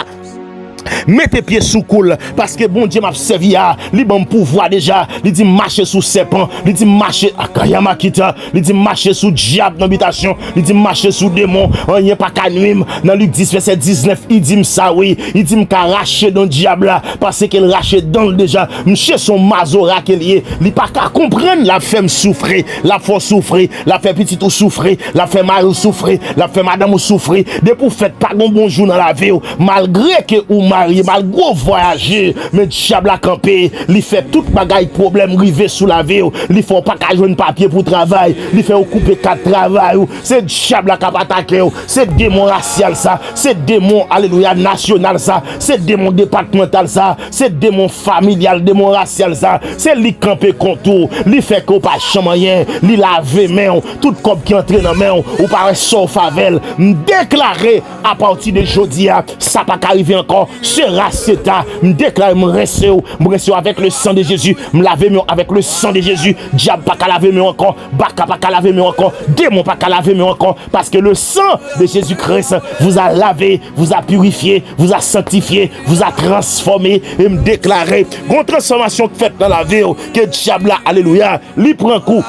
Mettez pied sous coule parce que bon Dieu m'a servi à li bon pouvoir déjà, il dit marcher sous serpent, il dit marcher à Kayamakita, il dit marcher sous diable dans l'habitation, il dit marcher sous démon, rien pas qu'à nuire. Dans Luc 10 verset 19, il dit ça oui, il dit m'ka racher dans diable là parce qu'il racher dans déjà, monsieur son mazora qu'il y est, il pas qu'à comprendre la femme souffrir, la force souffrir, la fait petit ou souffrir, la fait mari souffrir, la fait madame ou souffrir, de pour faire pas bon bonjour dans la vie malgré que ou marié, malgré voyager, mais diable a campé, il fait tout bagaille problème rivé sous la vie, il faut pas qu'à joindre papier pour travail, il fait couper 4 travail, c'est diable qui a attaqué, c'est démon racial ça, c'est démon alléluia national ça, c'est démon départemental ça, c'est démon familial, démon racial ça, c'est lui campé contour, il fait qu'on pas chamayen, il lave main, tout comme qui entre dans main ou paraît sauf favel, déclarer à partir de jeudi ça pas arriver encore. Sera Seta, me déclare, me reste avec le sang de Jésus, me laver avec le sang de Jésus, diable pas qu'à laver mais encore, baka pas qu'à laver mais encore, démon pas qu'à laver mais encore, parce que le sang de Jésus-Christ vous a lavé, vous a purifié, vous a sanctifié, vous a transformé et me déclarer, une transformation faite dans la vie, que diable là, alléluia, lui prend coup.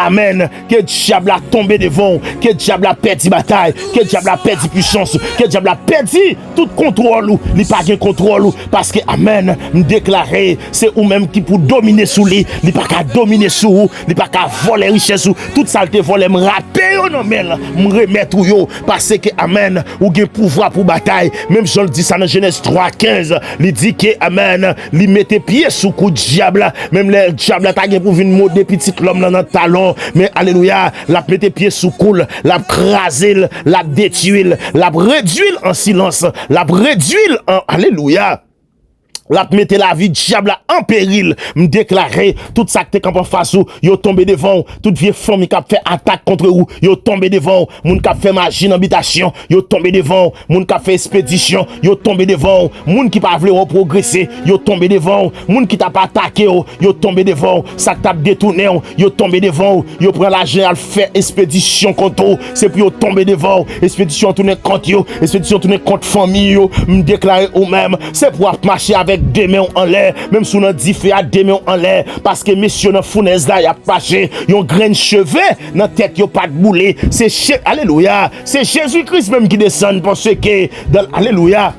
Amen. Que diable a tombé devant, que diable a perdu bataille, que diable a perdu puissance, que diable a perdu tout contrôle, il pas de contrôle parce que amen, me déclarer, c'est ou même qui pour dominer sous lui, il pas qu'à dominer sous vous, il pas qu'à voler richesse ou toute saleté voler me rapper non mais me remettre yo parce que amen, ou gen pouvoir pour bataille, même Jean le dit ça dans Genèse 3:15, il dit que amen, il mettait pied sous coup diable, même le diable t'a gen pour venir modder petit l'homme dans notre talon. Mais alléluia, la mette pied sous coule, la craser, la détruire, la réduire en silence, la réduire en alléluia. La mette la vie diable en péril, me déclarer tout ça que t'es en face ou yo tombé devant, toute vieille famille qui a fait attaque contre vous, yo tombé devant, moun qui a fait magie en habitation, yo tombé devant, moun qui a fait expédition, yo tombé devant, moun qui pas voulu progresser, yo tombé devant, moun qui t'a pas attaqué, yo tombé devant, ça t'a détourné, yo tombé devant, yo prend l'argent à faire expédition contre vous, c'est pour yo tomber devant, expédition tourner contre yo, expédition tourner contre famille yo, me déclarer ou même, c'est pour marcher avec des mains en l'air, même si on a dit fait à des mains en l'air, parce que messieurs dans fournaise là, y a passé, yon grain cheveux dans tête, yon pas de boulet, c'est alléluia, c'est Jésus-Christ même qui descend parce que, alléluia,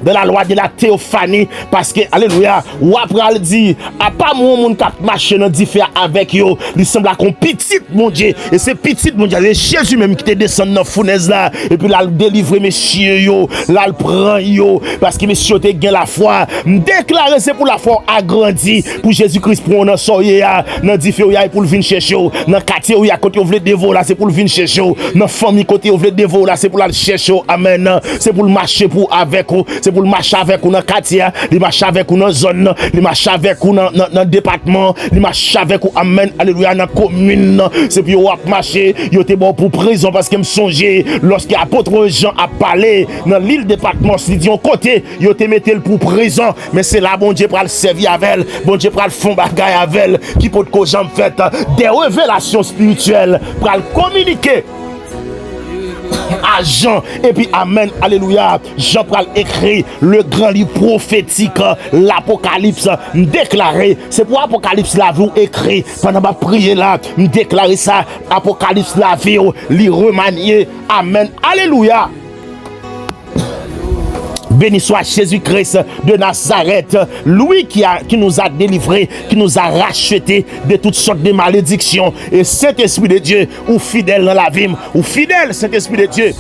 de la loi de la théophanie, parce que, alléluia, ou après elle dit, à pas mon qui a marché dans différent avec yo, il semble qu'on petit, mon Dieu, et c'est petit, mon Dieu, c'est Jésus même qui te descend dans la fournaise là, et puis là, il délivre messieurs yo, là, il prend yo, parce que messieurs te gagne la foi, déclarer c'est pour la foi agrandie, pour Jésus-Christ, pour on en soye, dans différent, pour le venir chercher, dans quartier où il y a côté où vous voulez dévorer, c'est pour le venir chercher, dans famille côté où vous voulez dévorer, c'est pour la chercher, amen, c'est pour le marcher pour avec vous, c'est pour le marcher avec vous dans le quartier, il marche avec vous dans la zone, il marche avec vous dans le département, il marche avec vous, amen, alléluia, dans la commune, c'est pour vous marcher, il était bon pour prison parce que me songer, lorsque l'apôtre Jean a parlé dans l'île département, il dit on côté, il était metté pour prison, mais c'est là, bon Dieu, pour le servir avec elle, bon Dieu, pour le fond bagaille avec elle, qui peut que j'en fait des révélations spirituelles, pour le communiquer à Jean, et puis amen, alléluia, Jean pral écrit le grand livre prophétique, l'Apocalypse, déclaré, c'est pour Apocalypse la vous écrit, pendant ma prière là, déclarer ça, Apocalypse la vie, li remanier, amen, alléluia. Béni soit Jésus-Christ de Nazareth, lui qui nous a délivrés, qui nous a rachetés de toutes sortes de malédictions. Et Saint-Esprit de Dieu, ou fidèle dans la vie, ou fidèle Saint-Esprit de Dieu.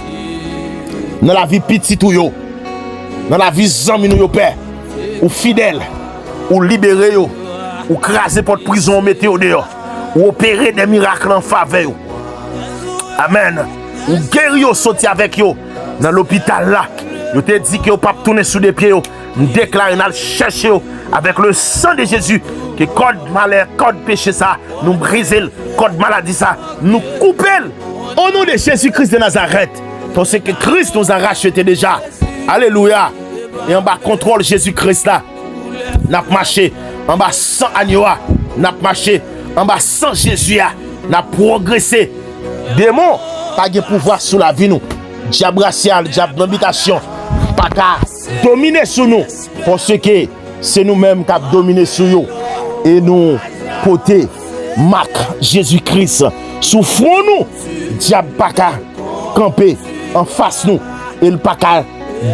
dans la vie petit ou yo, dans la vie zami nou yo père, ou fidèle, ou libéré yo, ou craser porte prison, mettez au dehors, ou opérer des miracles en faveur yo. Amen. Ou guéri yo sorti avec yo dans l'hôpital là. Yo te dit que yo pas tourner sous des pieds yo. Nous déclarons nous chercher yo avec le sang de Jésus que code malheur, code péché ça, nous briser, code maladie ça, nous couper. Au nom de Jésus-Christ de Nazareth, parce que Christ nous a racheté déjà. Alléluia. Et en bas contrôle Jésus-Christ là. N'a marché en bas sans agneau, n'a marché en bas sans Jésus, n'a progressé. Démon, pas de pouvoir sur la vie nous. Diable racial, diable d'habitation, pas qu'à dominer sur nous. Parce que c'est nous-mêmes qui avons dominé sur nous. Et nous, côté, marque Jésus-Christ, souffrons nous. Diable pas qu'à camper en face nous. Et le pas qu'à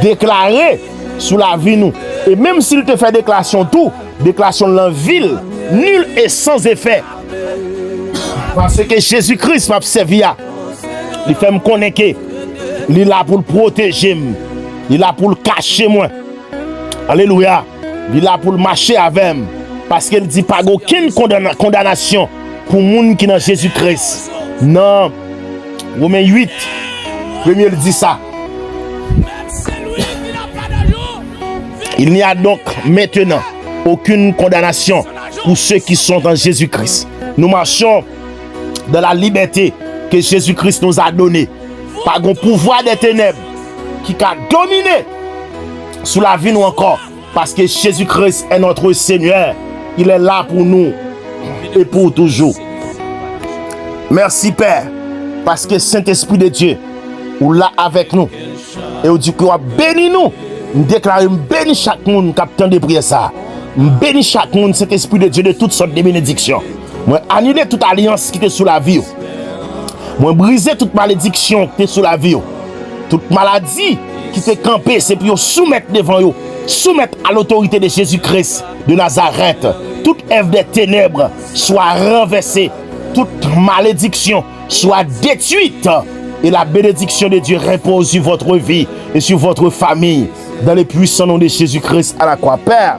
déclarer sur la vie nous. Et même s'il te fait déclaration tout, déclaration de la ville, nul et sans effet. Parce que Jésus-Christ m'a servi à. Il fait me connaître que il est là pour le protéger, il est là pour le cacher moi. Alléluia. Il est là pour le marcher avec moi. Parce qu'il dit pas aucune condamnation pour les gens qui sont dans Jésus-Christ. Non. Romains 8, premier dit ça. Il n'y a donc maintenant aucune condamnation pour ceux qui sont dans Jésus-Christ. Nous marchons dans la liberté que Jésus-Christ nous a donnée. Pas un pouvoir des ténèbres qui a dominé sous la vie nous encore. Parce que Jésus-Christ est notre Seigneur. Il est là pour nous et pour toujours. Merci Père. Parce que Saint-Esprit de Dieu est là avec nous. Et on dit que bénis nous. Nous déclarons bénis chaque monde qui a tant de prières ça. Bénis chaque monde, Saint-Esprit de Dieu, de toutes sortes de bénédictions. Moi, annuler toute alliance qui était sous la vie. Moi, briser toute malédiction qui était sous la vie. Toute maladie qui était campée, c'est pour soumettre devant vous. Soumettre à l'autorité de Jésus-Christ de Nazareth. Toute œuvre des ténèbres soit renversée. Toute malédiction soit détruite. Et la bénédiction de Dieu repose sur votre vie et sur votre famille. Dans le puissant nom de Jésus-Christ à la croix. Père,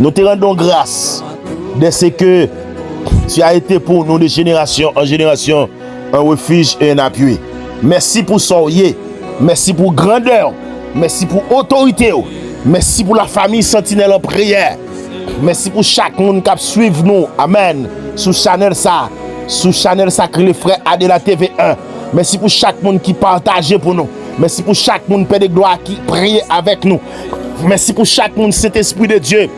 nous te rendons grâce de ce que tu as été pour nous de génération en génération un refuge et un appui. Merci pour soyez. Merci pour grandeur. Merci pour autorité. Merci pour la famille sentinelle en prière. Merci pour chaque monde qui suit nous. Amen. Sous Chanel ça. Sous Chanel ça que les frères A de la TV1. Merci pour chaque monde qui partage pour nous. Merci pour chaque monde Père de gloire qui prie avec nous. Merci pour chaque monde cet esprit de Dieu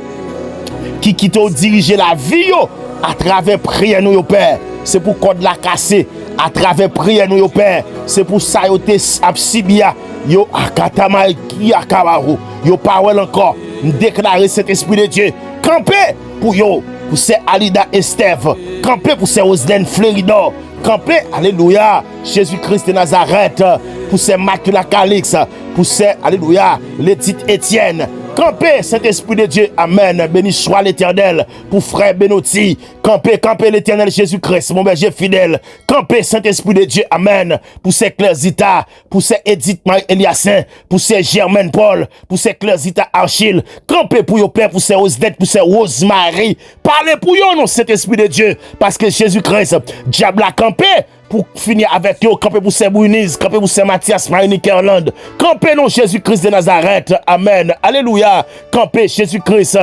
qui t'a dirigé la vie à travers prière nous Père. C'est pour code la casser à travers prière nous Père. C'est pour ça yo te absibia yo akatama ki akabaru. Yo parole encore déclarer cet esprit de Dieu. Camper pour yo pour ces Alida Estève. Camper pour ces Osden Fleuridor. Camper, alléluia, Jésus-Christ de Nazareth, pour ces Macula Calix, pour ces, alléluia, Létite Étienne. Campez, Saint-Esprit de Dieu, amen. Béni soit l'Éternel pour frère Benotti. Campez l'Éternel Jésus-Christ, mon berger fidèle. Campez, Saint-Esprit de Dieu, amen. Pour ces Claire-Zita, pour ces Edith Marie-Eliassin, pour ces Germaine Paul, pour ces Claire-Zita Achille. Campez pour your père, pour ces Osdette, pour ces Rosemary. Parlez pour yo, non, Saint-Esprit de Dieu, parce que Jésus-Christ, diable a campé. Pour finir avec eux, camper pour ces Brunises, camper pour ces Mathias, Marinique, Irlande. Camper non Jésus-Christ de Nazareth. Amen. Alléluia. Camper Jésus-Christ.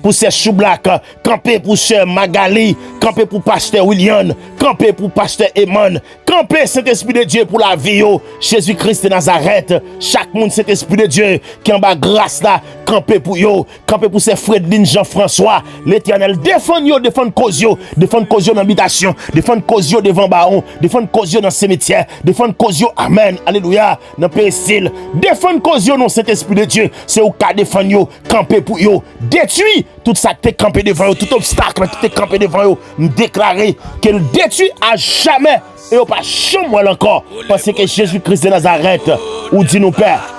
Pour ces Choublac, camper pour ces Magali, camper pour pasteur William, camper pour pasteur Eman, camper cet esprit de Dieu pour la vie, Jésus-Christ de Nazareth, chaque monde cet esprit de Dieu qui en bas grâce là, camper pour yo, camper pour ces Fredline Jean-François, l'Éternel défend yo, défend cause yo dans l'habitation, défend cause yo devant baron, défend cause yo dans le cimetière, défend cause yo, amen, alléluia, dans le péristyle, défend cause yo non cet esprit de Dieu, c'est au cas défend yo, camper pour yo, détruit tout ça qui est campé devant eux, tout obstacle qui est campé devant eux, me déclarer qu'elle détruit à jamais et au pas chambre encore parce que Jésus-Christ de Nazareth ou dit nous Père,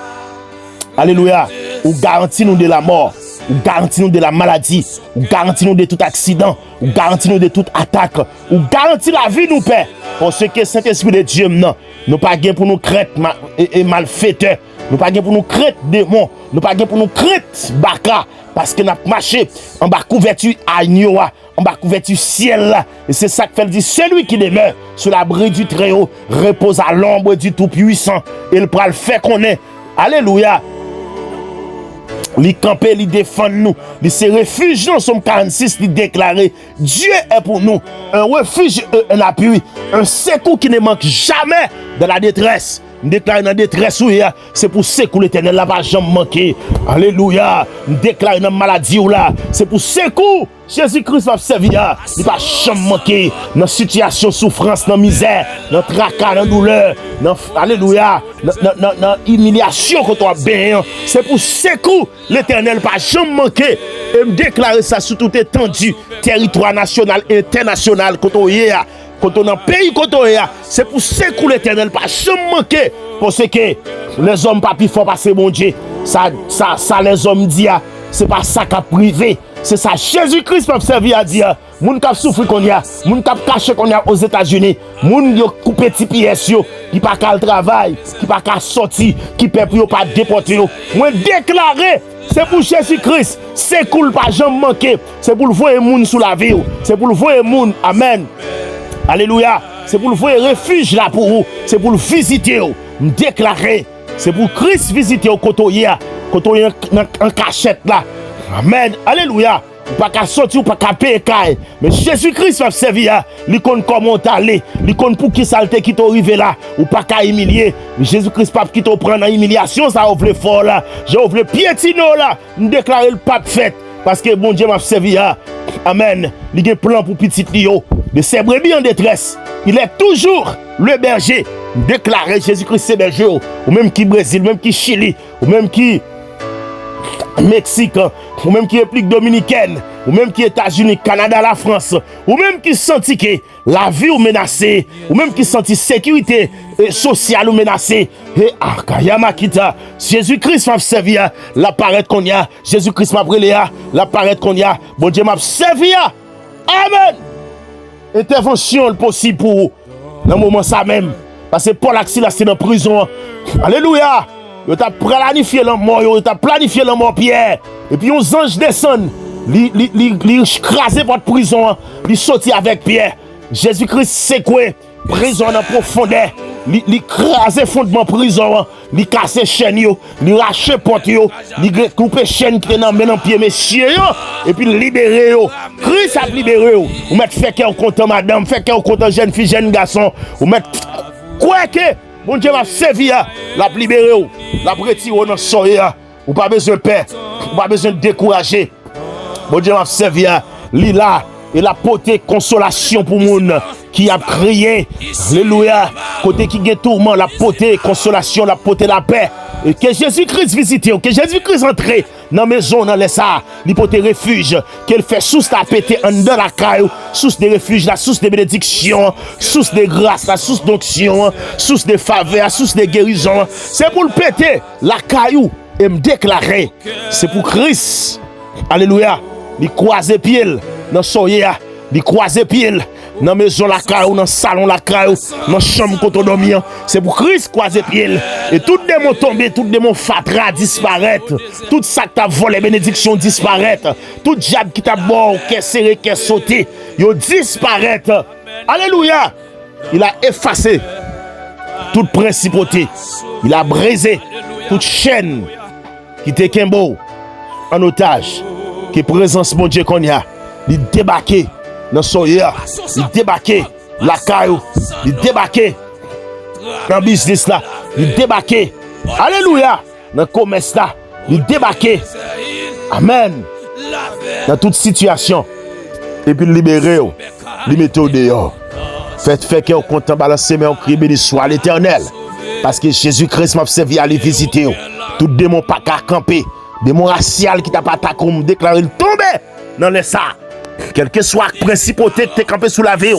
alléluia, ou garantit nous de la mort ou garantit nous de la maladie, ou garantit nous de tout accident, ou garantit nous de toute attaque, ou garantit la vie nous Père. Parce que Saint-Esprit de Dieu non, nous pas gain pour nous crête et malfaiteurs, nous pas gain pour nous crête démons, nous pas gain pour nous crête baka parce que nous marché en bas couverture agneau, en bas couverture ciel là, et c'est ça que fait dire celui qui demeure sur l'abri du Très-Haut repose à l'ombre du Tout-Puissant, et il pourra le faire qu'on est. Alléluia. Li camper, li défendre nous, li se refuge dans Somme 46, li déclarer Dieu est pour nous un refuge, un appui, un secours qui ne manque jamais de la détresse. Déclare dans la détresse, c'est pour secours l'Éternel là va jamais manquer. Alléluia. Déclare dans la maladie là, c'est pour secours Jésus-Christ va servir. Il va jamais manquer dans situation souffrance, dans misère, dans tracas, dans douleur, dans alléluia, dans humiliation quand on a bien. C'est pour secours l'Éternel va jamais manquer. Et me déclarer ça sur tout étendu territoire national et international quand on est là. Quand on est en pays, quand on est là, c'est pour secours l'Éternel, pas jamais manquer. Parce que les hommes pas plus fort passer bon Dieu. Ça les hommes disent, c'est pas ça qu'a privé. C'est ça Jésus-Christ peut servir à dire. Moun k'ap souffrir qu'on y a, moun k'ap caché qu'on y a aux États-Unis, moun yo coupé ti pièces yo, qui pas qu'à le travail, qui pas qu'à sortir, qui peuple yo pas déporter yo. Moi déclarer, c'est pour Jésus-Christ, c'est cool pas jamais manquer, c'est pour le voir moun sous la vie, c'est pour le voir moun, amen. Alléluia, c'est pour le voir refuge là pour vous, c'est pour le visiter, me déclarer, c'est pour Christ visiter au côté en cachette là. Amen. Alléluia. Ou pas qu'à sortir, ou pas qu'à payer. Mais Jésus-Christ va servir. Il connaît comment t'aller. Il connaît pour qui saleté qui t'arrive là. Ou pas qu'à humilier. Mais Jésus-Christ pas qui te prend en humiliation. Ça ouvre le fort là. J'ai ouvre le piétino là. Me déclarer le pape fait. Parce que bon Dieu m'a servi. Amen. Il a un plan pour petit Lio. De ses brebis en détresse. Il est toujours le berger. Déclarer Jésus-Christ c'est berger. Ou même qui Brésil, ou même qui Chili, ou même qui Mexique, ou même qui République Dominicaine, ou même qui États-Unis, Canada, la France, ou même qui senti que la vie ou menacée, ou même qui senti sécurité sociale ou menacée, et Yamakita, Jésus-Christ m'a servi, la paraître qu'on y a, Jésus-Christ m'a brûlé, la paraître qu'on y a, bon Dieu m'a servi, amen. Intervention possible pour vous, dans le moment ça même, parce que Paul Axila c'est dans prison, alléluia. Vous avez planifié la mort, vous avez planifié la mort Pierre. Et puis, les anges descendent, ils écrasent votre prison, ils sortent avec Pierre. Jésus-Christ secoué, prison en profondeur, ils écrasent le fondement prison, ils cassent chaînes, ils rachent portes, ils coupent chaînes qui sont dans le pied, messieurs, et puis libérer. Christ a libéré. Vous mettez fait qu'un content madame, fait qu'un content jeune fille, jeune garçon, vous mettez quoi que. Bon Dieu m'a servi, la libéré, la retiré dans le soleil, ou pas besoin de paix, ou pas besoin de décourager. Bon Dieu m'a servi, lila, et la portée consolation pour moun qui a crié, alléluia, côté qui a tourment, la portée consolation, la portée la paix. Et que Jésus-Christ visite, que Jésus-Christ entre dans la maison, dans les ça, il porte refuge, qu'elle fait source à péter en dans la caille, source de refuge, la source de bénédiction, source de grâce, la source d'onction, source de faveur, source de guérison. C'est pour le péter la caillou et me déclarer, c'est pour Christ. Alléluia. Il croise pied dans soya, il croise pied dans la maison la caillou, dans le salon la caillou, dans la chambre qu'on dormi. C'est pour Christ croise pied. Et tout démon tombé, tout démon fatra disparaître. Tout ça qui t'a volé, bénédiction disparaître. Tout diable qui t'a bon, qui est serré, qui est sauté, il disparaître. Alléluia. Il a effacé toute principauté. Il a brisé toute chaîne qui était Kembo en otage. Qui présence mon Dieu qu'on y a. Il débarqué dans son hier. Il débarqué la caillou. Il débarqué dans le business là. Il débarqué. Alléluia. Dans le commerce là. Il débarqué. Amen. Dans toute situation. Et puis libérer. Il mette au dehors. Faites fait qu'on content balancer mais on crie béni soit l'Éternel. Parce que Jésus-Christ m'a servi à aller visiter. Tout démon pas qu'à camper. Démon racial qui t'a pas attaqué, me déclarer le tomber dans les ça. Quel que soit la principauté qui t'est campé sous la vie,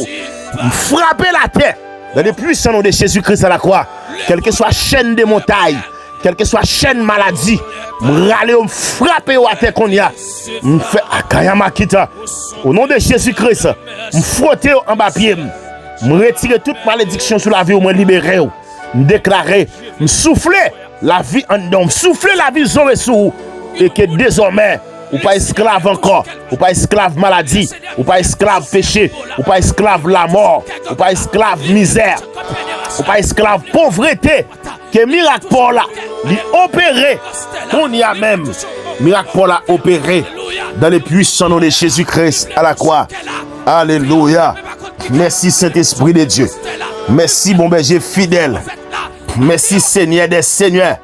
frapper la terre dans les puissants noms de Jésus-Christ à la croix. Quelle que soit la chaîne des montagnes quelle que soit chaîne maladie, me râler, me frapper à terre qu'on y a, me fait akayama kita. Au nom de Jésus-Christ, me frotter en bas pied, me retirer toute malédiction sur la vie, me libérer, me déclarer, me souffler la vie en dedans, me souffler la vie sur et que désormais, ou pas esclave encore, ou pas esclave maladie, ou pas esclave péché, ou pas esclave la mort, ou pas esclave misère, ou pas esclave pauvreté, que miracle pour là, lui opérer, qu'on y a même, miracle pour là opérer dans les puissants noms de Jésus-Christ à la croix. Alléluia. Merci Saint-Esprit de Dieu. Merci bon berger fidèle. Merci Seigneur des Seigneurs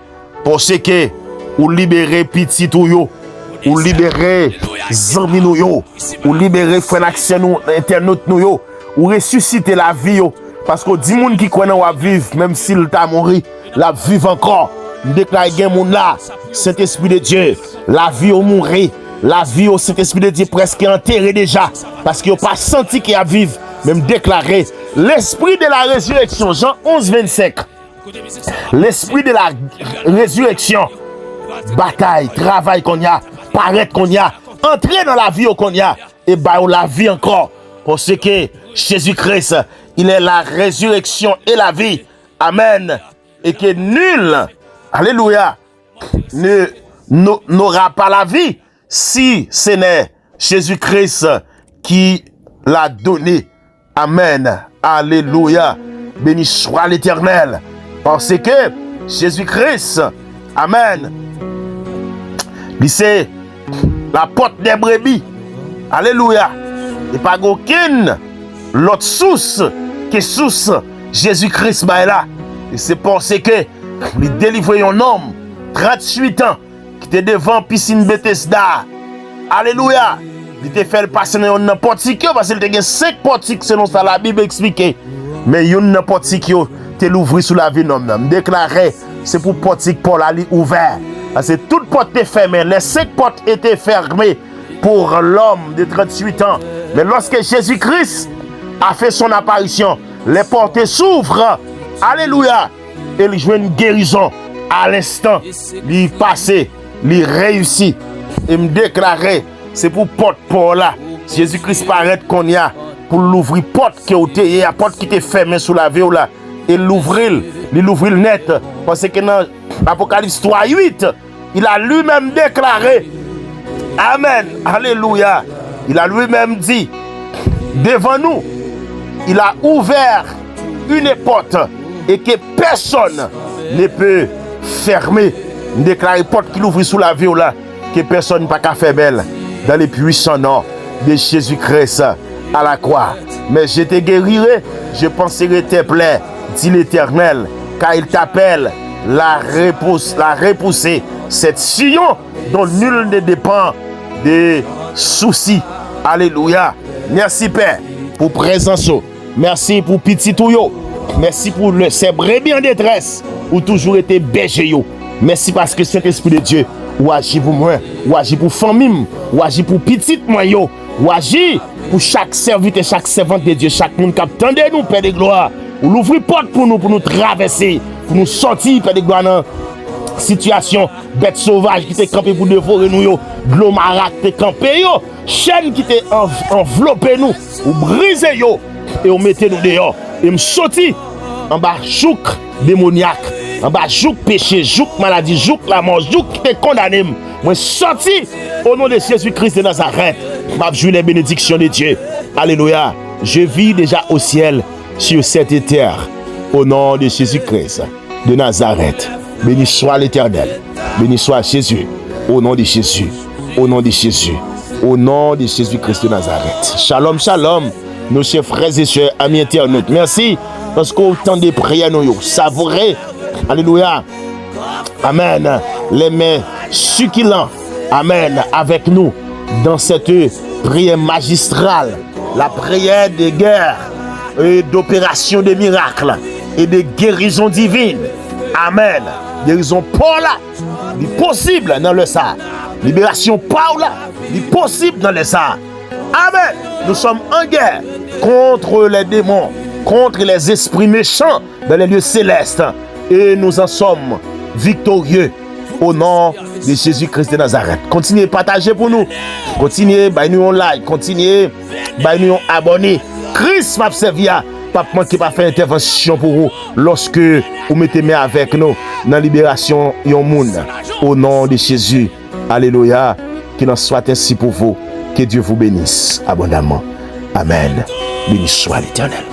pour ce que vous libérez petit ou yo, ou libérer zami nou yo, ou libérer frère accès nous internaute nous yo, ou ressusciter la vie yo, parce que dit moun qui connaît ou vivre même s'il t'a mouru, la vive encore. Déclare gen moun là, Saint-Esprit de Dieu, la vie au mourir, la vie au Saint-Esprit de Dieu presque enterré déjà, parce qu'il n'a pas senti qu'il a vivre, même déclaré l'esprit de la résurrection, Jean 11, 25. L'esprit de la résurrection, bataille, travail qu'on y a, paraître qu'on y a, entrer dans la vie qu'on y a, et bah la vie encore. Parce que Jésus-Christ, il est la résurrection et la vie. Amen. Et que nul, alléluia, n'aura pas la vie si ce n'est Jésus-Christ qui l'a donné. Amen. Alléluia. Béni soit l'Éternel. Parce que Jésus-Christ, amen, c'est la porte des brebis. Alléluia. Et pas aucune l'autre source que source Jésus-Christ est là. Et c'est parce que il délivre un homme 38 ans qui était devant piscine Bethesda. Alléluia. Il te fait passer dans un portique parce qu'il y a 5 portiques selon ça la Bible explique. Mais il y a un portique te l'ouvrir sous la vie d'homme. Déclaré, c'est pour portique pour la ouvert. Parce que toute porte est fermée. Les 5 portes étaient fermées pour l'homme de 38 ans. Mais lorsque Jésus-Christ a fait son apparition, les portes s'ouvrent. Alléluia. Et il joue une guérison. À l'instant, il passé, il réussit. Et me déclarer, c'est pour porte pour là. Jésus-Christ paraît qu'on y a pour l'ouvrir porte qui était la porte qui était fermée sous la vie là. Et l'ouvrir net. Parce que dans l'Apocalypse 3:8, il a lui-même déclaré, amen, alléluia, il a lui-même dit, devant nous, il a ouvert une porte et que personne ne peut fermer. Il déclare porte qu'il ouvre sous la vie là, que personne ne peut pas faire belle dans les puissants noms de Jésus-Christ à la croix. Mais je te guérirai, je penserai tes plaies, dit l'Éternel, car il t'appelle la repousser, cette sillon dont nul ne dépend des soucis. Alléluia. Merci Père pour présence. Merci pour petit touyo. Merci pour ces brebis en détresse ou toujours été berger. Merci parce que Saint-Esprit de Dieu ou agit pour moi, ou agit pour famille, ou agit pour petite moi, ou agit pour chaque serviteur, chaque servante de Dieu, chaque monde qui attend de nous, Père de gloire. Ou l'ouvrir porte pour nous traverser, pour nous sortir, Père de gloire, dans situation, bête sauvage qui t'est campé pour dévorer nous, glomarak qui t'est campé, chaîne qui t'est enveloppé nous, ou briser yo, et on mettez nous dehors, et me sortir en bas jouk démoniaque, en bas jouk péché, jouk maladie, jouk la mort, jouk qui t'est condamné, moi sorti au nom de Jésus-Christ de Nazareth, m'a joué les bénédictions de Dieu. Alléluia. Je vis déjà au ciel sur cette terre au nom de Jésus-Christ de Nazareth. Béni soit l'Éternel. Béni soit Jésus. Au nom de Jésus. Au nom de Jésus. Au nom de Jésus-Christ de Nazareth. Shalom, shalom. Nos chers frères et sœurs, amis internautes. Merci parce qu'autant de prières nous savourez. Alléluia. Amen. Les mains succulents. Amen. Avec nous dans cette prière magistrale. La prière de guerre et d'opération de miracles et de guérison divine. Amen. Guérison Paula, c'est possible dans le sang. Libération Paula, c'est possible dans le sang. Amen. Nous sommes en guerre contre les démons, contre les esprits méchants dans les lieux célestes. Et nous en sommes victorieux au nom de Jésus-Christ de Nazareth. Continuez à partager pour nous. Continuez à nous un like. Continuez à nous abonner. Christ m'a servi à pas manquer pas faire intervention pour vous lorsque vous mettez main avec nous dans la libération yon monde au nom de Jésus. Alléluia. Qu'il en soit ainsi pour vous. Que Dieu vous bénisse abondamment. Amen. Béni soit l'Éternel.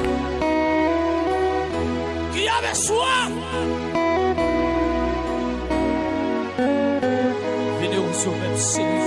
Qui avait soif, venez au sommet du Seigneur.